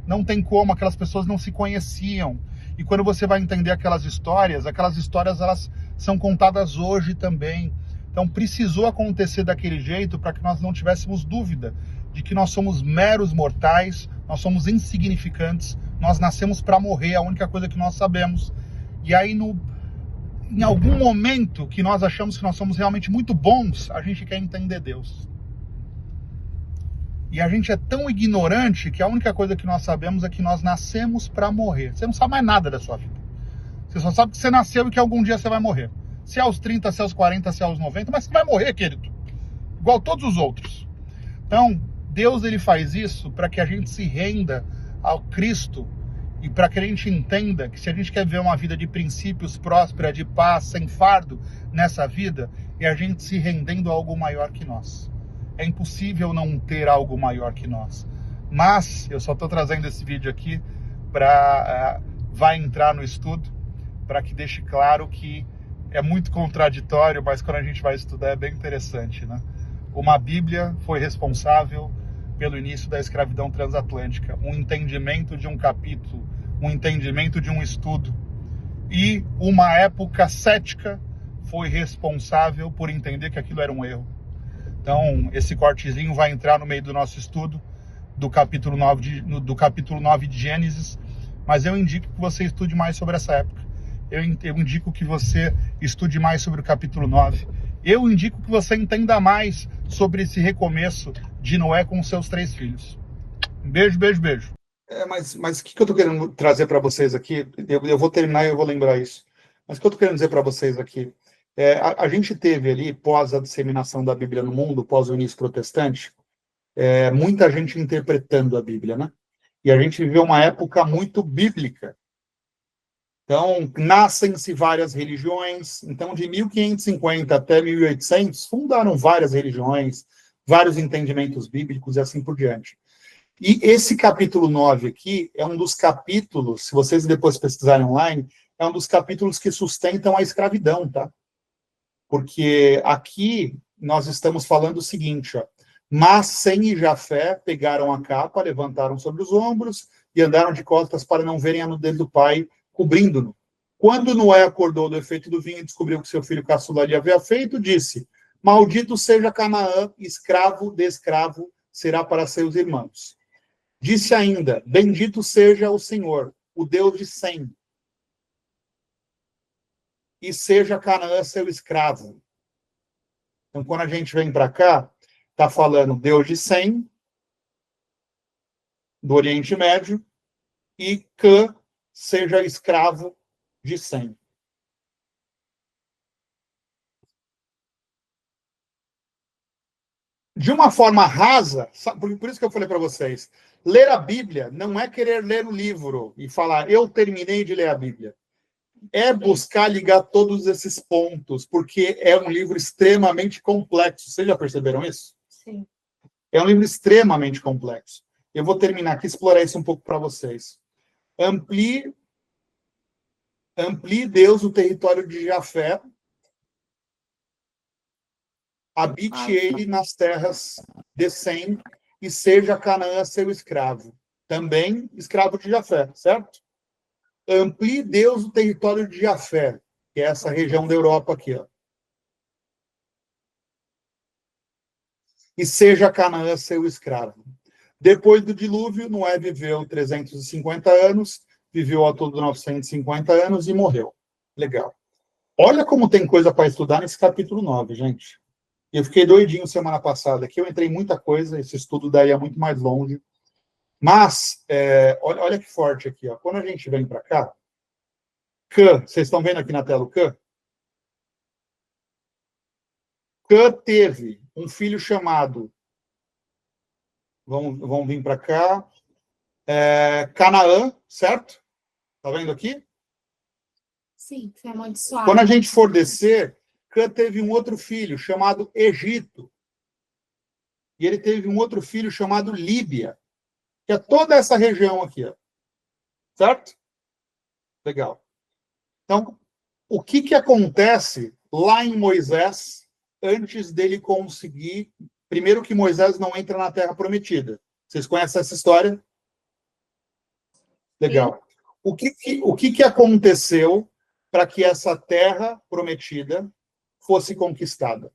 não tem como, aquelas pessoas não se conheciam. E quando você vai entender aquelas histórias elas são contadas hoje também. Então precisou acontecer daquele jeito para que nós não tivéssemos dúvida de que nós somos meros mortais, nós somos insignificantes, nós nascemos para morrer, a única coisa que nós sabemos. E aí em algum momento que nós achamos que nós somos realmente muito bons, a gente quer entender Deus. E a gente é tão ignorante que a única coisa que nós sabemos é que nós nascemos para morrer. Você não sabe mais nada da sua vida. Você só sabe que você nasceu e que algum dia você vai morrer. Se é aos 30, se é aos 40, se é aos 90, mas você vai morrer, querido. Igual todos os outros. Então, Deus ele faz isso para que a gente se renda ao Cristo e para que a gente entenda que se a gente quer ver uma vida de princípios próspera, de paz, sem fardo nessa vida, é a gente se rendendo a algo maior que nós. É impossível não ter algo maior que nós. Mas eu só estou trazendo esse vídeo aqui para vai entrar no estudo, para que deixe claro que é muito contraditório, mas quando a gente vai estudar é bem interessante, né? Uma Bíblia foi responsável pelo início da escravidão transatlântica, um entendimento de um capítulo, um entendimento de um estudo, e uma época cética foi responsável por entender que aquilo era um erro. Então, esse cortezinho vai entrar no meio do nosso estudo do capítulo 9 de Gênesis, mas eu indico que você estude mais sobre essa época. Eu indico que você estude mais sobre o capítulo 9. Eu indico que você entenda mais sobre esse recomeço de Noé com seus 3 filhos. Um beijo, beijo, beijo. Mas o que eu estou querendo trazer para vocês aqui? Eu vou terminar e eu vou lembrar isso. Mas o que eu estou querendo dizer para vocês aqui? A gente teve ali, pós a disseminação da Bíblia no mundo, pós o início protestante, muita gente interpretando a Bíblia, né? E a gente viveu uma época muito bíblica. Então, nascem-se várias religiões. Então, de 1550 até 1800, fundaram várias religiões, vários entendimentos bíblicos e assim por diante. E esse capítulo 9 aqui é um dos capítulos, se vocês depois pesquisarem online, é um dos capítulos que sustentam a escravidão, tá? Porque aqui nós estamos falando o seguinte, ó. Mas Sem e Jafé pegaram a capa, levantaram sobre os ombros e andaram de costas para não verem a nudez do pai, cobrindo-no. Quando Noé acordou do efeito do vinho e descobriu que seu filho caçula lhe havia feito, disse: Maldito seja Canaã, escravo de escravo será para seus irmãos. Disse ainda: Bendito seja o Senhor, o Deus de Sem, e seja Canaã seu escravo. Então, quando a gente vem para cá, está falando Deus de Sem, do Oriente Médio, e Cã seja escravo de Sem. De uma forma rasa, por isso que eu falei para vocês, ler a Bíblia não é querer ler o livro e falar, eu terminei de ler a Bíblia. É buscar ligar todos esses pontos, porque é um livro extremamente complexo. Vocês já perceberam isso? Sim. É um livro extremamente complexo. Eu vou terminar aqui, explorar isso um pouco para vocês. Amplie Deus o território de Jafé, habite ele nas terras de Sem, e seja Canaã seu escravo. Também escravo de Jafé, certo? Amplie Deus o território de Jafé, que é essa região da Europa aqui, ó. E seja Canaã seu escravo. Depois do dilúvio, Noé viveu 350 anos, viveu ao todo 950 anos e morreu. Legal. Olha como tem coisa para estudar nesse capítulo 9, gente. Eu fiquei doidinho semana passada aqui, eu entrei em muita coisa, esse estudo daí é muito mais longe. Mas, olha que forte aqui, ó. Quando a gente vem para cá, Cã, vocês estão vendo aqui na tela o Cã? Cã teve um filho chamado, vamos vir para cá, Canaã, certo? Tá vendo aqui? Sim, foi amaldiçoado. Quando a gente for descer, Cã teve um outro filho chamado Egito. E ele teve um outro filho chamado Líbia, que é toda essa região aqui, ó. Certo? Legal. Então, o que acontece lá em Moisés antes dele conseguir... Primeiro que Moisés não entra na Terra Prometida. Vocês conhecem essa história? Legal. O que aconteceu para que essa Terra Prometida fosse conquistada?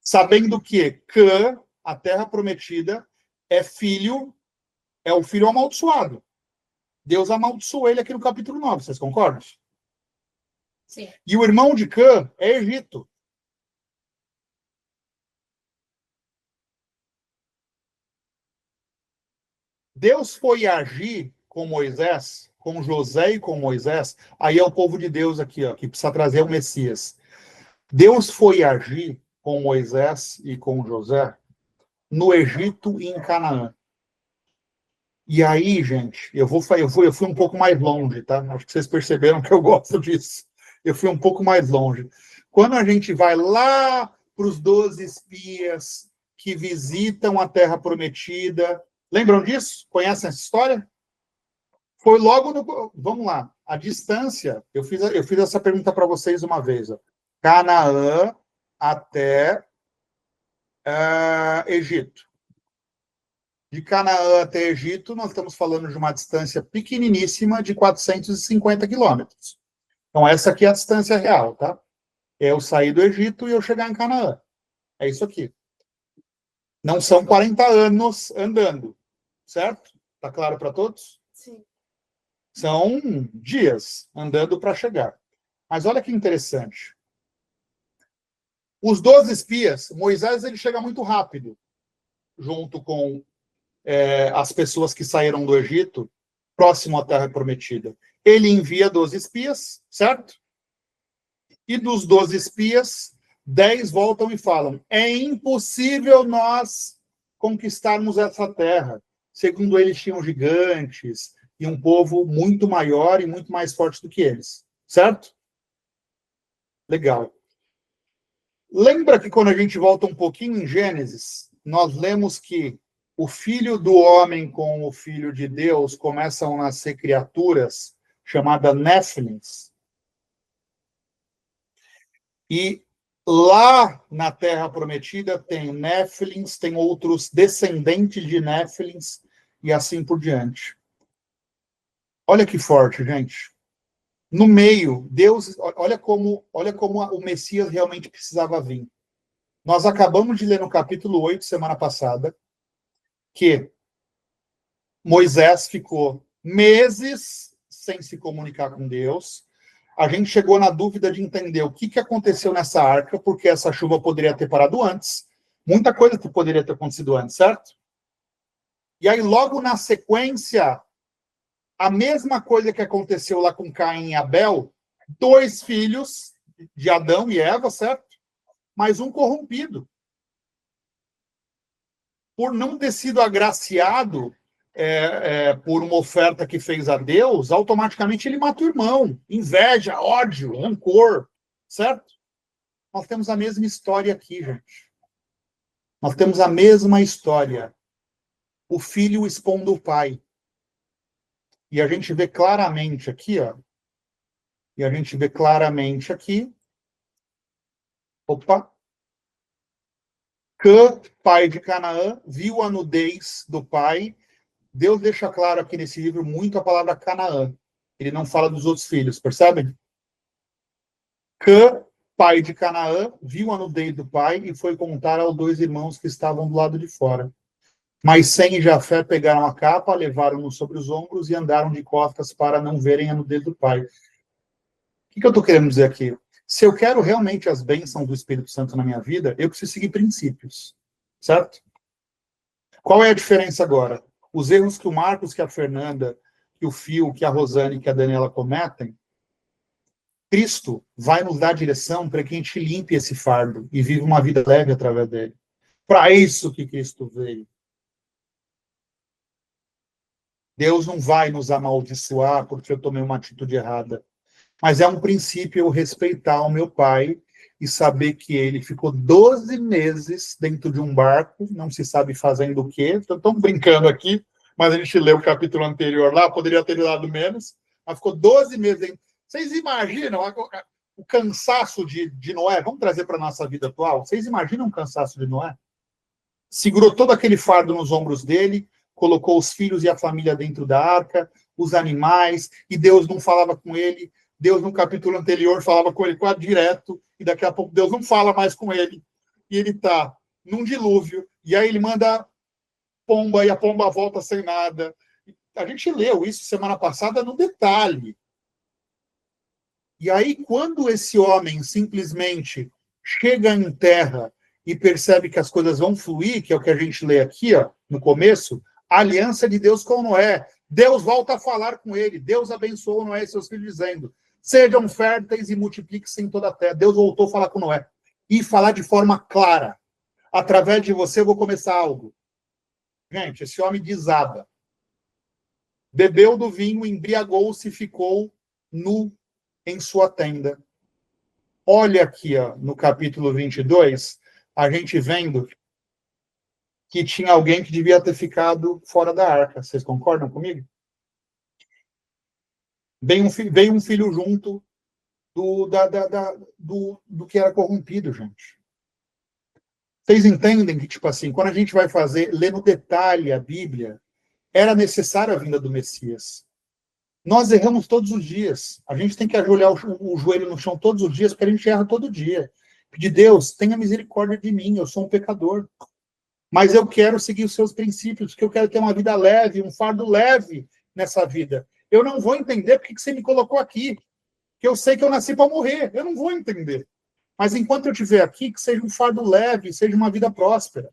Sabendo que Cã, a Terra Prometida, é o filho amaldiçoado. Deus amaldiçoou ele aqui no capítulo 9, vocês concordam? Sim. E o irmão de Cã é Egito. Deus foi agir com Moisés, com José e com Moisés. Aí é o povo de Deus aqui, ó, que precisa trazer o Messias. Deus foi agir com Moisés e com José no Egito e em Canaã. E aí, gente, eu fui um pouco mais longe, tá? Acho que vocês perceberam que eu gosto disso. Eu fui um pouco mais longe. Quando a gente vai lá para os 12 espias que visitam a Terra Prometida, lembram disso? Conhecem essa história? Foi logo no... Vamos lá. A distância, eu fiz essa pergunta para vocês uma vez. Ó. Canaã até Egito. De Canaã até Egito, nós estamos falando de uma distância pequeniníssima de 450 quilômetros. Então, essa aqui é a distância real, tá? É eu sair do Egito e eu chegar em Canaã. É isso aqui. Não são 40 anos andando, certo? Tá claro para todos? Sim. São dias andando para chegar. Mas olha que interessante. Os 12 espias, Moisés ele chega muito rápido, junto com as pessoas que saíram do Egito, próximo à Terra Prometida. Ele envia 12 espias, certo? E dos 12 espias, 10 voltam e falam: é impossível nós conquistarmos essa terra. Segundo eles, tinham gigantes e um povo muito maior e muito mais forte do que eles. Certo? Legal. Lembra que quando a gente volta um pouquinho em Gênesis, nós lemos que o filho do homem com o filho de Deus começam a nascer criaturas chamadas Néfilins. E lá na Terra Prometida tem Néfilins, tem outros descendentes de Néfilins e assim por diante. Olha que forte, gente. No meio, Deus, olha como o Messias realmente precisava vir. Nós acabamos de ler no capítulo 8, semana passada, que Moisés ficou meses sem se comunicar com Deus. A gente chegou na dúvida de entender o que aconteceu nessa arca, porque essa chuva poderia ter parado antes. Muita coisa que poderia ter acontecido antes, certo? E aí, logo na sequência, a mesma coisa que aconteceu lá com Caim e Abel, 2 filhos de Adão e Eva, certo? Mas um corrompido. Por não ter sido agraciado por uma oferta que fez a Deus, automaticamente ele mata o irmão. Inveja, ódio, rancor, certo? Nós temos a mesma história aqui, gente. Nós temos a mesma história. O filho expondo o pai. E a gente vê claramente aqui, ó. E a gente vê claramente aqui. Opa. Cã, pai de Canaã, viu a nudez do pai. Deus deixa claro aqui nesse livro muito a palavra Canaã. Ele não fala dos outros filhos, percebem? Cã, pai de Canaã, viu a nudez do pai e foi contar aos 2 irmãos que estavam do lado de fora. Mas Sem e Jafé pegaram a capa, levaram-no sobre os ombros e andaram de costas para não verem a nudez do pai. O que eu estou querendo dizer aqui? Se eu quero realmente as bênçãos do Espírito Santo na minha vida, eu preciso seguir princípios, certo? Qual é a diferença agora? Os erros que o Marcos, que a Fernanda, que o Fio, que a Rosane, que a Daniela cometem, Cristo vai nos dar direção para que a gente limpe esse fardo e viva uma vida leve através dele. Para isso que Cristo veio. Deus não vai nos amaldiçoar porque eu tomei uma atitude errada. Mas é um princípio eu respeitar o meu pai e saber que ele ficou 12 meses dentro de um barco, não se sabe fazendo o quê. Estamos brincando aqui, mas a gente leu o capítulo anterior lá, poderia ter dado menos, mas ficou 12 meses dentro. Vocês imaginam o cansaço de Noé? Vamos trazer para a nossa vida atual? Vocês imaginam o cansaço de Noé? Segurou todo aquele fardo nos ombros dele, colocou os filhos e a família dentro da arca, os animais, e Deus não falava com ele. Deus, no capítulo anterior, falava com ele quase direto, e daqui a pouco Deus não fala mais com ele. E ele está num dilúvio, e aí ele manda pomba, e a pomba volta sem nada. A gente leu isso semana passada no detalhe. E aí, quando esse homem simplesmente chega em terra e percebe que as coisas vão fluir, que é o que a gente lê aqui, ó, no começo, a aliança de Deus com Noé. Deus volta a falar com ele. Deus abençoou Noé e seus filhos, dizendo: sejam férteis e multipliquem-se em toda a terra. Deus voltou a falar com Noé. E falar de forma clara. Através de você eu vou começar algo. Gente, esse homem desaba. Bebeu do vinho, embriagou-se e ficou nu em sua tenda. Olha aqui, ó, no capítulo 22, a gente vendo que tinha alguém que devia ter ficado fora da arca. Vocês concordam comigo? Veio um filho junto do que era corrompido, gente. Vocês entendem que, tipo assim, quando a gente vai ler no detalhe a Bíblia, era necessária a vinda do Messias. Nós erramos todos os dias. A gente tem que ajoelhar o joelho no chão todos os dias, porque a gente erra todo dia. Pedir: Deus, tenha misericórdia de mim, eu sou um pecador. Mas eu quero seguir os seus princípios, porque eu quero ter uma vida leve, um fardo leve nessa vida. Eu não vou entender porque que você me colocou aqui, que eu sei que eu nasci para morrer. Eu não vou entender. Mas enquanto eu estiver aqui, que seja um fardo leve, seja uma vida próspera.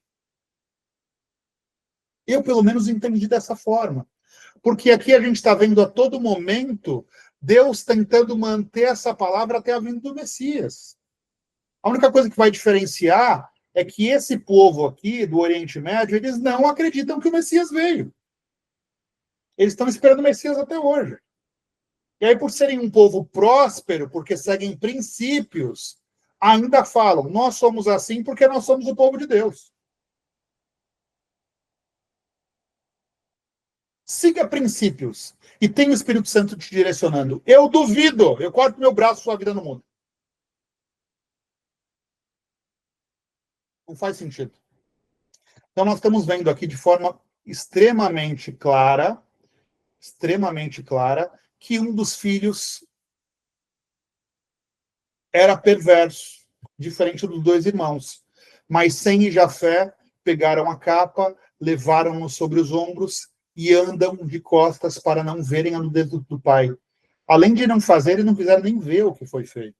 Eu, pelo menos, entendi dessa forma. Porque aqui a gente está vendo a todo momento Deus tentando manter essa palavra até a vinda do Messias. A única coisa que vai diferenciar é que esse povo aqui, do Oriente Médio, eles não acreditam que o Messias veio. Eles estão esperando o Messias até hoje. E aí, por serem um povo próspero, porque seguem princípios, ainda falam: nós somos assim porque nós somos o povo de Deus. Siga princípios e tenha o Espírito Santo te direcionando. Eu duvido, eu corto meu braço, sua vida no mundo. Não faz sentido. Então, nós estamos vendo aqui de forma extremamente clara, que um dos filhos era perverso, diferente dos dois irmãos. Mas Sem e Jafé pegaram a capa, levaram-no sobre os ombros e andam de costas para não verem a nudez do pai. Além de não fazer, eles não quiseram nem ver o que foi feito.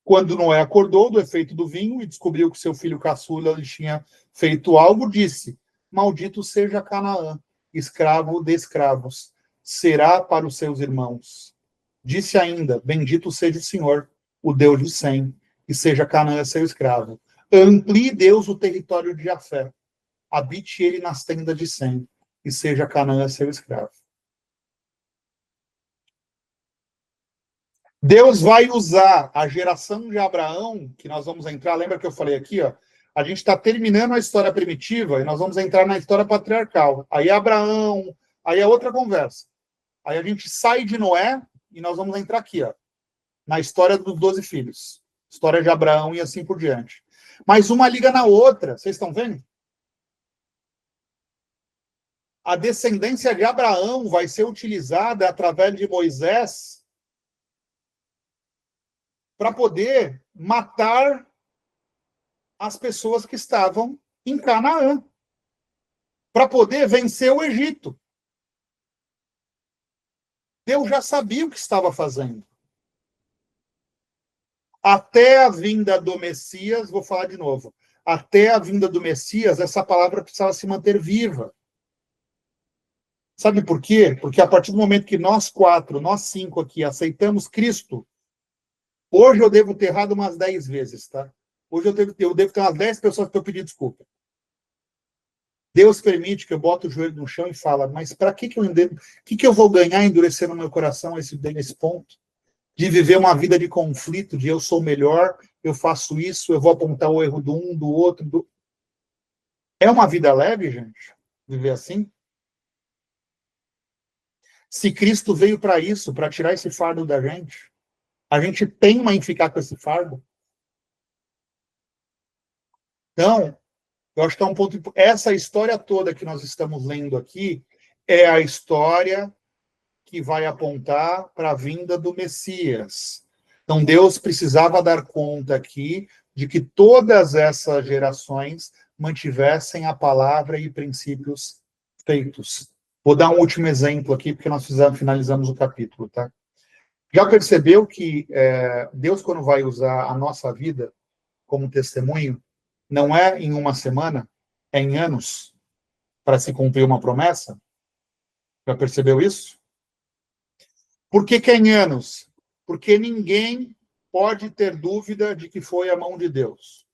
Quando Noé acordou do efeito do vinho e descobriu que seu filho caçula lhe tinha feito algo, disse: maldito seja Canaã, escravo de escravos, será para os seus irmãos. Disse ainda: bendito seja o Senhor, o Deus de Sem, e seja Canaã seu escravo. Amplie Deus o território de Jafé, habite ele nas tendas de Sem, e seja Canaã seu escravo. Deus vai usar a geração de Abraão, que nós vamos entrar, lembra que eu falei aqui, ó, a gente está terminando a história primitiva e nós vamos entrar na história patriarcal. Aí Abraão, aí é outra conversa. Aí a gente sai de Noé e nós vamos entrar aqui, ó, na história dos 12 filhos. História de Abraão e assim por diante. Mas uma liga na outra, vocês estão vendo? A descendência de Abraão vai ser utilizada através de Moisés para poder matar as pessoas que estavam em Canaã, para poder vencer o Egito. Deus já sabia o que estava fazendo. Até a vinda do Messias, vou falar de novo, até a vinda do Messias, essa palavra precisava se manter viva. Sabe por quê? Porque a partir do momento que nós 5 aqui, aceitamos Cristo, hoje eu devo ter errado umas 10 vezes, tá? Hoje eu devo ter umas 10 pessoas para eu pedir desculpa. Deus permite que eu bote o joelho no chão e fala: mas para que eu vou ganhar endurecendo no meu coração nesse ponto? De viver uma vida de conflito, de eu sou melhor, eu faço isso, eu vou apontar o erro do um, do outro. É uma vida leve, gente? Viver assim? Se Cristo veio para isso, para tirar esse fardo da gente, a gente teima em ficar com esse fardo? Então, eu acho que é um ponto. Essa história toda que nós estamos lendo aqui é a história que vai apontar para a vinda do Messias. Então, Deus precisava dar conta aqui de que todas essas gerações mantivessem a palavra e princípios feitos. Vou dar um último exemplo aqui, porque nós finalizamos o capítulo, tá? Já percebeu que Deus, quando vai usar a nossa vida como testemunho, não é em uma semana, é em anos, para se cumprir uma promessa? Já percebeu isso? Por que é em anos? Porque ninguém pode ter dúvida de que foi a mão de Deus.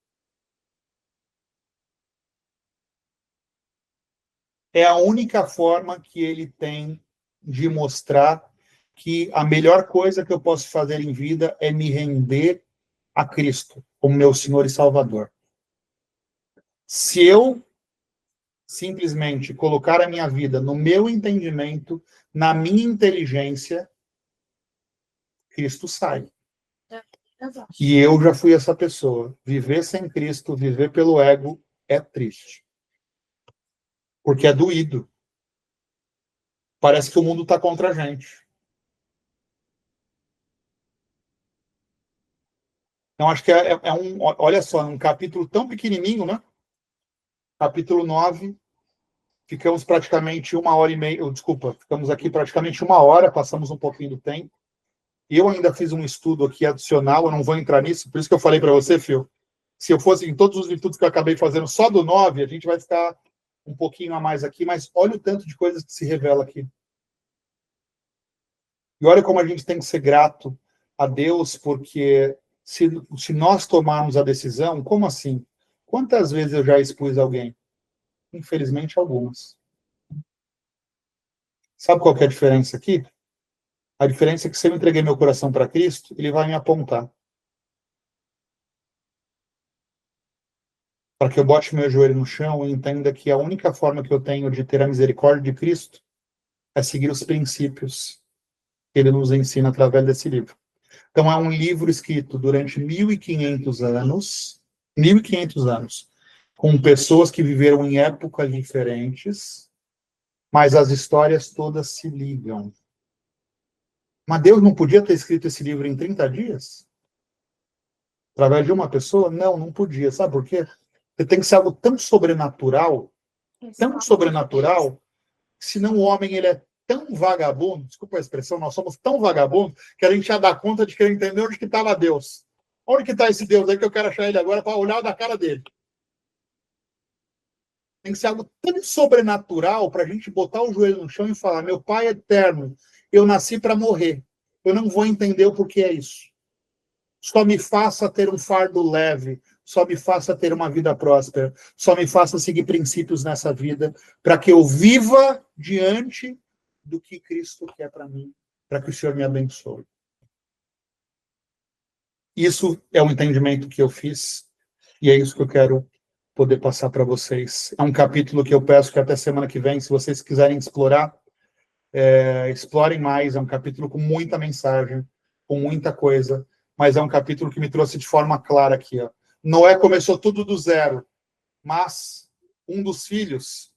É a única forma que ele tem de mostrar que a melhor coisa que eu posso fazer em vida é me render a Cristo como meu Senhor e Salvador. Se eu simplesmente colocar a minha vida no meu entendimento, na minha inteligência, Cristo sai. E eu já fui essa pessoa. Viver sem Cristo, viver pelo ego, é triste. Porque é doído. Parece que o mundo está contra a gente. Então, acho que olha só, um capítulo tão pequenininho, né? Capítulo 9, ficamos praticamente 1h30, desculpa, ficamos aqui praticamente 1 hora, passamos um pouquinho do tempo. E eu ainda fiz um estudo aqui adicional, eu não vou entrar nisso, por isso que eu falei para você, Phil, se eu fosse em todos os estudos que eu acabei fazendo só do 9, a gente vai ficar um pouquinho a mais aqui, mas olha o tanto de coisas que se revela aqui. E olha como a gente tem que ser grato a Deus, porque se nós tomarmos a decisão, como assim? Quantas vezes eu já expus alguém? Infelizmente, algumas. Sabe qual que é a diferença aqui? A diferença é que se eu entreguei meu coração para Cristo, ele vai me apontar. Para que eu bote meu joelho no chão e entenda que a única forma que eu tenho de ter a misericórdia de Cristo é seguir os princípios que ele nos ensina através desse livro. Então, é um livro escrito durante 1.500 anos, 1.500 anos, com pessoas que viveram em épocas diferentes, mas as histórias todas se ligam. Mas Deus não podia ter escrito esse livro em 30 dias? Através de uma pessoa? Não, não podia. Sabe por quê? Porque tem que ser algo tão sobrenatural, que senão o homem ele é tão vagabundo, desculpa a expressão, nós somos tão vagabundos, que a gente já dá conta de querer entender onde que estava Deus. Onde que está esse Deus aí que eu quero achar ele agora para olhar da cara dele? Tem que ser algo tão sobrenatural para a gente botar o joelho no chão e falar: meu Pai é eterno, eu nasci para morrer. Eu não vou entender o porquê é isso. Só me faça ter um fardo leve, só me faça ter uma vida próspera, só me faça seguir princípios nessa vida, para que eu viva diante do que Cristo quer para mim, para que o Senhor me abençoe. Isso é o entendimento que eu fiz, e é isso que eu quero poder passar para vocês. É um capítulo que eu peço que até semana que vem, se vocês quiserem explorar, explorem mais. É um capítulo com muita mensagem, com muita coisa, mas é um capítulo que me trouxe de forma clara aqui. Ó. Noé começou tudo do zero, mas um dos filhos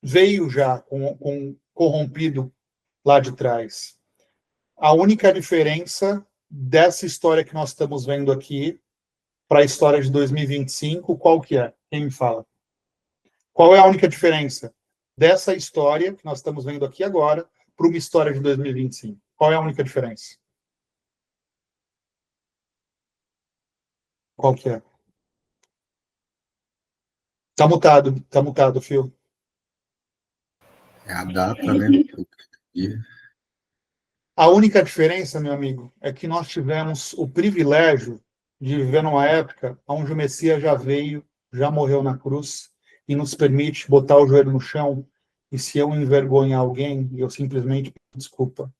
veio já com corrompido lá de trás. A única diferença dessa história que nós estamos vendo aqui para a história de 2025, qual que é? Quem me fala? Qual é a única diferença dessa história que nós estamos vendo aqui agora para uma história de 2025? Qual é a única diferença? Qual que é? Tá mutado, Phil. É a data, né? A única diferença, meu amigo, é que nós tivemos o privilégio de viver numa época onde o Messias já veio, já morreu na cruz, e nos permite botar o joelho no chão, e se eu envergonhar alguém, eu simplesmente peço desculpa.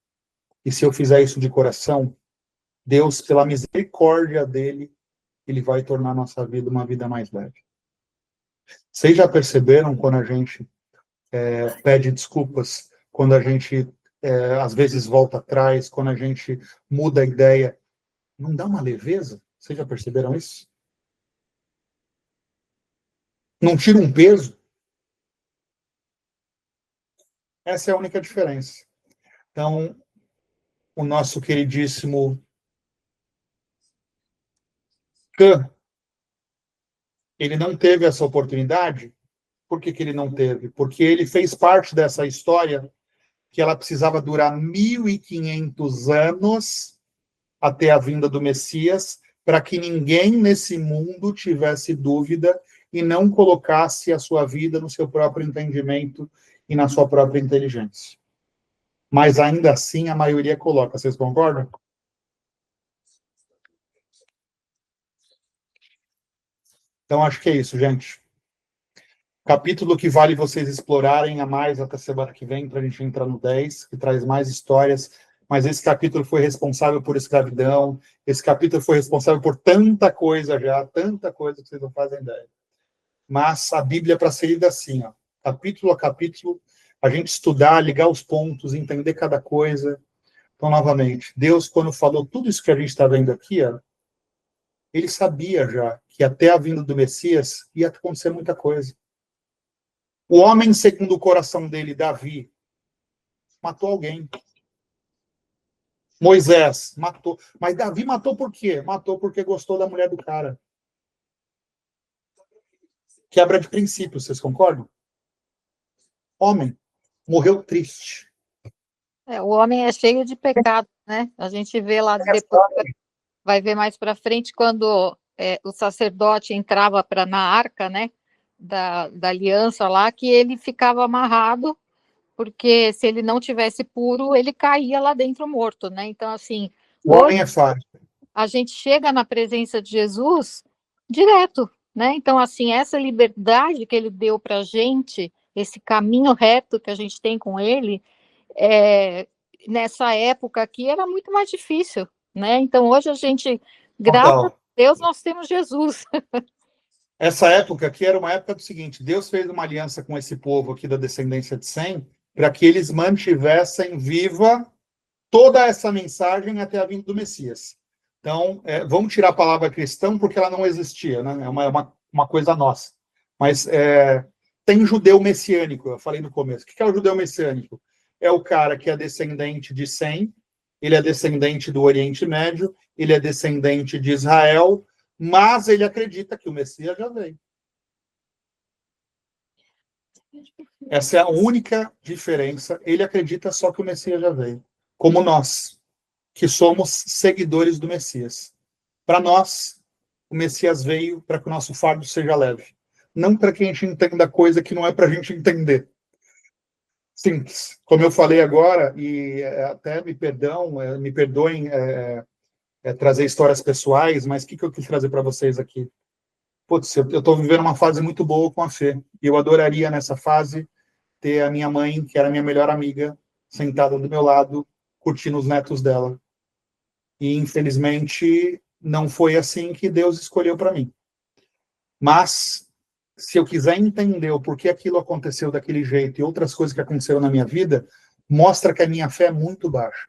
E se eu fizer isso de coração, Deus, pela misericórdia dele, ele vai tornar a nossa vida uma vida mais leve. Vocês já perceberam quando a gente pede desculpas, quando a gente às vezes volta atrás, quando a gente muda a ideia, não dá uma leveza? Vocês já perceberam isso? Não tira um peso? Essa é a única diferença. Então, o nosso queridíssimo Khan, ele não teve essa oportunidade Por que que ele não teve? Porque ele fez parte dessa história que ela precisava durar 1.500 anos até a vinda do Messias, para que ninguém nesse mundo tivesse dúvida e não colocasse a sua vida no seu próprio entendimento e na sua própria inteligência. Mas ainda assim a maioria coloca. Vocês concordam? Então acho que é isso, gente. Capítulo que vale vocês explorarem a mais até semana que vem, para a gente entrar no 10, que traz mais histórias. Mas esse capítulo foi responsável por escravidão, esse capítulo foi responsável por tanta coisa já, tanta coisa que vocês não fazem ideia. Mas a Bíblia é para ser lida assim, ó, capítulo a capítulo, a gente estudar, ligar os pontos, entender cada coisa. Então, novamente, Deus, quando falou tudo isso que a gente está vendo aqui, ó, ele sabia já que até a vinda do Messias ia acontecer muita coisa. O homem segundo o coração dele, Davi, matou alguém. Moisés matou. Mas Davi matou por quê? Matou porque gostou da mulher do cara. Quebra de princípio, vocês concordam? Homem morreu triste. O homem é cheio de pecado, né? A gente vê lá depois, vai ver mais para frente, quando o sacerdote entrava na arca, né? Da aliança lá, que ele ficava amarrado, porque se ele não tivesse puro, ele caía lá dentro morto, né? Então, assim, O homem é falho. a gente chega na presença de Jesus direto, né? Então, assim, essa liberdade que ele deu para a gente, esse caminho reto que a gente tem com ele, nessa época aqui era muito mais difícil, né? Então, hoje a gente, graças a Deus, nós temos Jesus. Essa época aqui era uma época do seguinte: Deus fez uma aliança com esse povo aqui da descendência de Sem, para que eles mantivessem viva toda essa mensagem até a vinda do Messias. Então, vamos tirar a palavra cristão, porque ela não existia, né? É uma coisa nossa. Mas tem judeu messiânico, eu falei no começo. O que é o judeu messiânico? É o cara que é descendente de Sem, ele é descendente do Oriente Médio, ele é descendente de Israel, mas ele acredita que o Messias já veio. Essa é a única diferença. Ele acredita só que o Messias já veio. Como nós, que somos seguidores do Messias. Para nós, o Messias veio para que o nosso fardo seja leve. Não para que a gente entenda coisa que não é para a gente entender. Simples. Como eu falei agora, e até me perdoem trazer histórias pessoais, mas o que eu quis trazer para vocês aqui? Putz, eu estou vivendo uma fase muito boa com a Fê. E eu adoraria, nessa fase, ter a minha mãe, que era a minha melhor amiga, sentada do meu lado, curtindo os netos dela. E, infelizmente, não foi assim que Deus escolheu para mim. Mas, se eu quiser entender o porquê aquilo aconteceu daquele jeito e outras coisas que aconteceram na minha vida, mostra que a minha fé é muito baixa.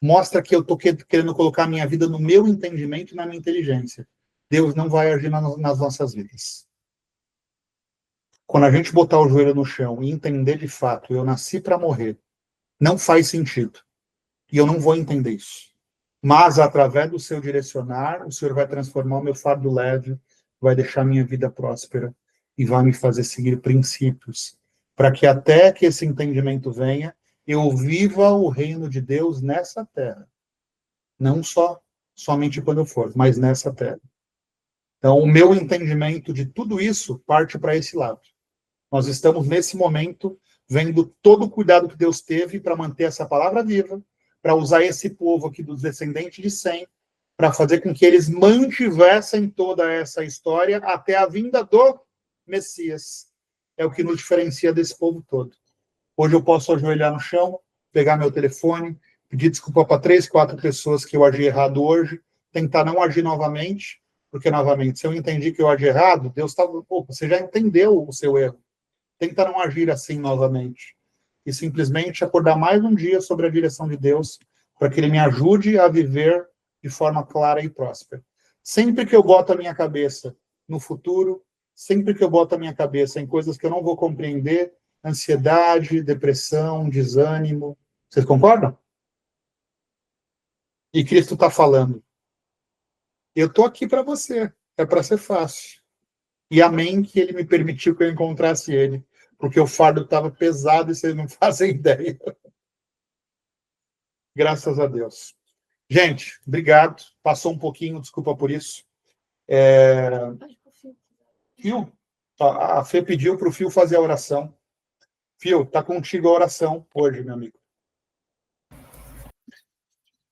Mostra que eu estou querendo colocar a minha vida no meu entendimento e na minha inteligência. Deus não vai agir nas nossas vidas. Quando a gente botar o joelho no chão e entender de fato, eu nasci para morrer, não faz sentido. E eu não vou entender isso. Mas, através do seu direcionar, o Senhor vai transformar o meu fardo leve, vai deixar minha vida próspera e vai me fazer seguir princípios, para que até que esse entendimento venha, eu viva o reino de Deus nessa terra. Não somente quando eu for, mas nessa terra. Então, o meu entendimento de tudo isso parte para esse lado. Nós estamos, nesse momento, vendo todo o cuidado que Deus teve para manter essa palavra viva, para usar esse povo aqui dos descendentes de Sem, para fazer com que eles mantivessem toda essa história até a vinda do Messias. É o que nos diferencia desse povo todo. Hoje eu posso ajoelhar no chão, pegar meu telefone, pedir desculpa para 3, 4 pessoas que eu agi errado hoje, tentar não agir novamente, porque, novamente, se eu entendi que eu agi errado, Deus está... você já entendeu o seu erro. Tenta não agir assim novamente. E simplesmente acordar mais um dia sobre a direção de Deus, para que Ele me ajude a viver de forma clara e próspera. Sempre que eu boto a minha cabeça no futuro, sempre que eu boto a minha cabeça em coisas que eu não vou compreender, ansiedade, depressão, desânimo. Vocês concordam? E Cristo está falando: eu estou aqui para você, é para ser fácil. E amém que ele me permitiu que eu encontrasse ele, porque o fardo estava pesado e vocês não fazem ideia. Graças a Deus. Gente, obrigado. Passou um pouquinho, desculpa por isso. Fio, a Fê pediu para o Fio fazer a oração. Fio, está contigo a oração hoje, meu amigo.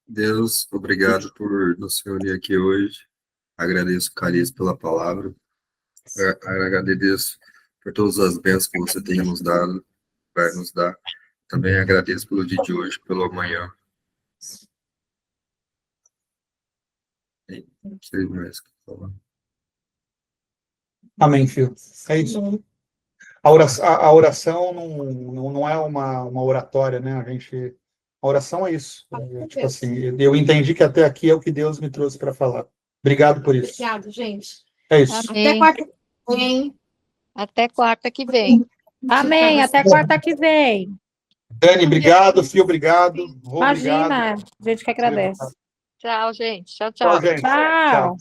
Deus, obrigado por nos reunir aqui hoje. Agradeço, Carice, pela palavra. Agradeço por todas as bênçãos que você tem nos dado, vai nos dar. Também agradeço pelo dia de hoje, pelo amanhã. Não sei mais o que falar. Amém, Fio. É isso. A oração não é uma oratória, né? A oração é isso. Tipo assim, eu entendi que até aqui é o que Deus me trouxe para falar. Obrigado por isso. Obrigado, gente. É isso. Amém. Até quarta que Vem. Até quarta que vem. Amém. Até quarta que vem. Dani, obrigado. Fio, obrigado. Rô, Imagina, obrigado. a gente que agradece. Tchau, gente. Tchau, Tchau, tchau. gente. Tchau.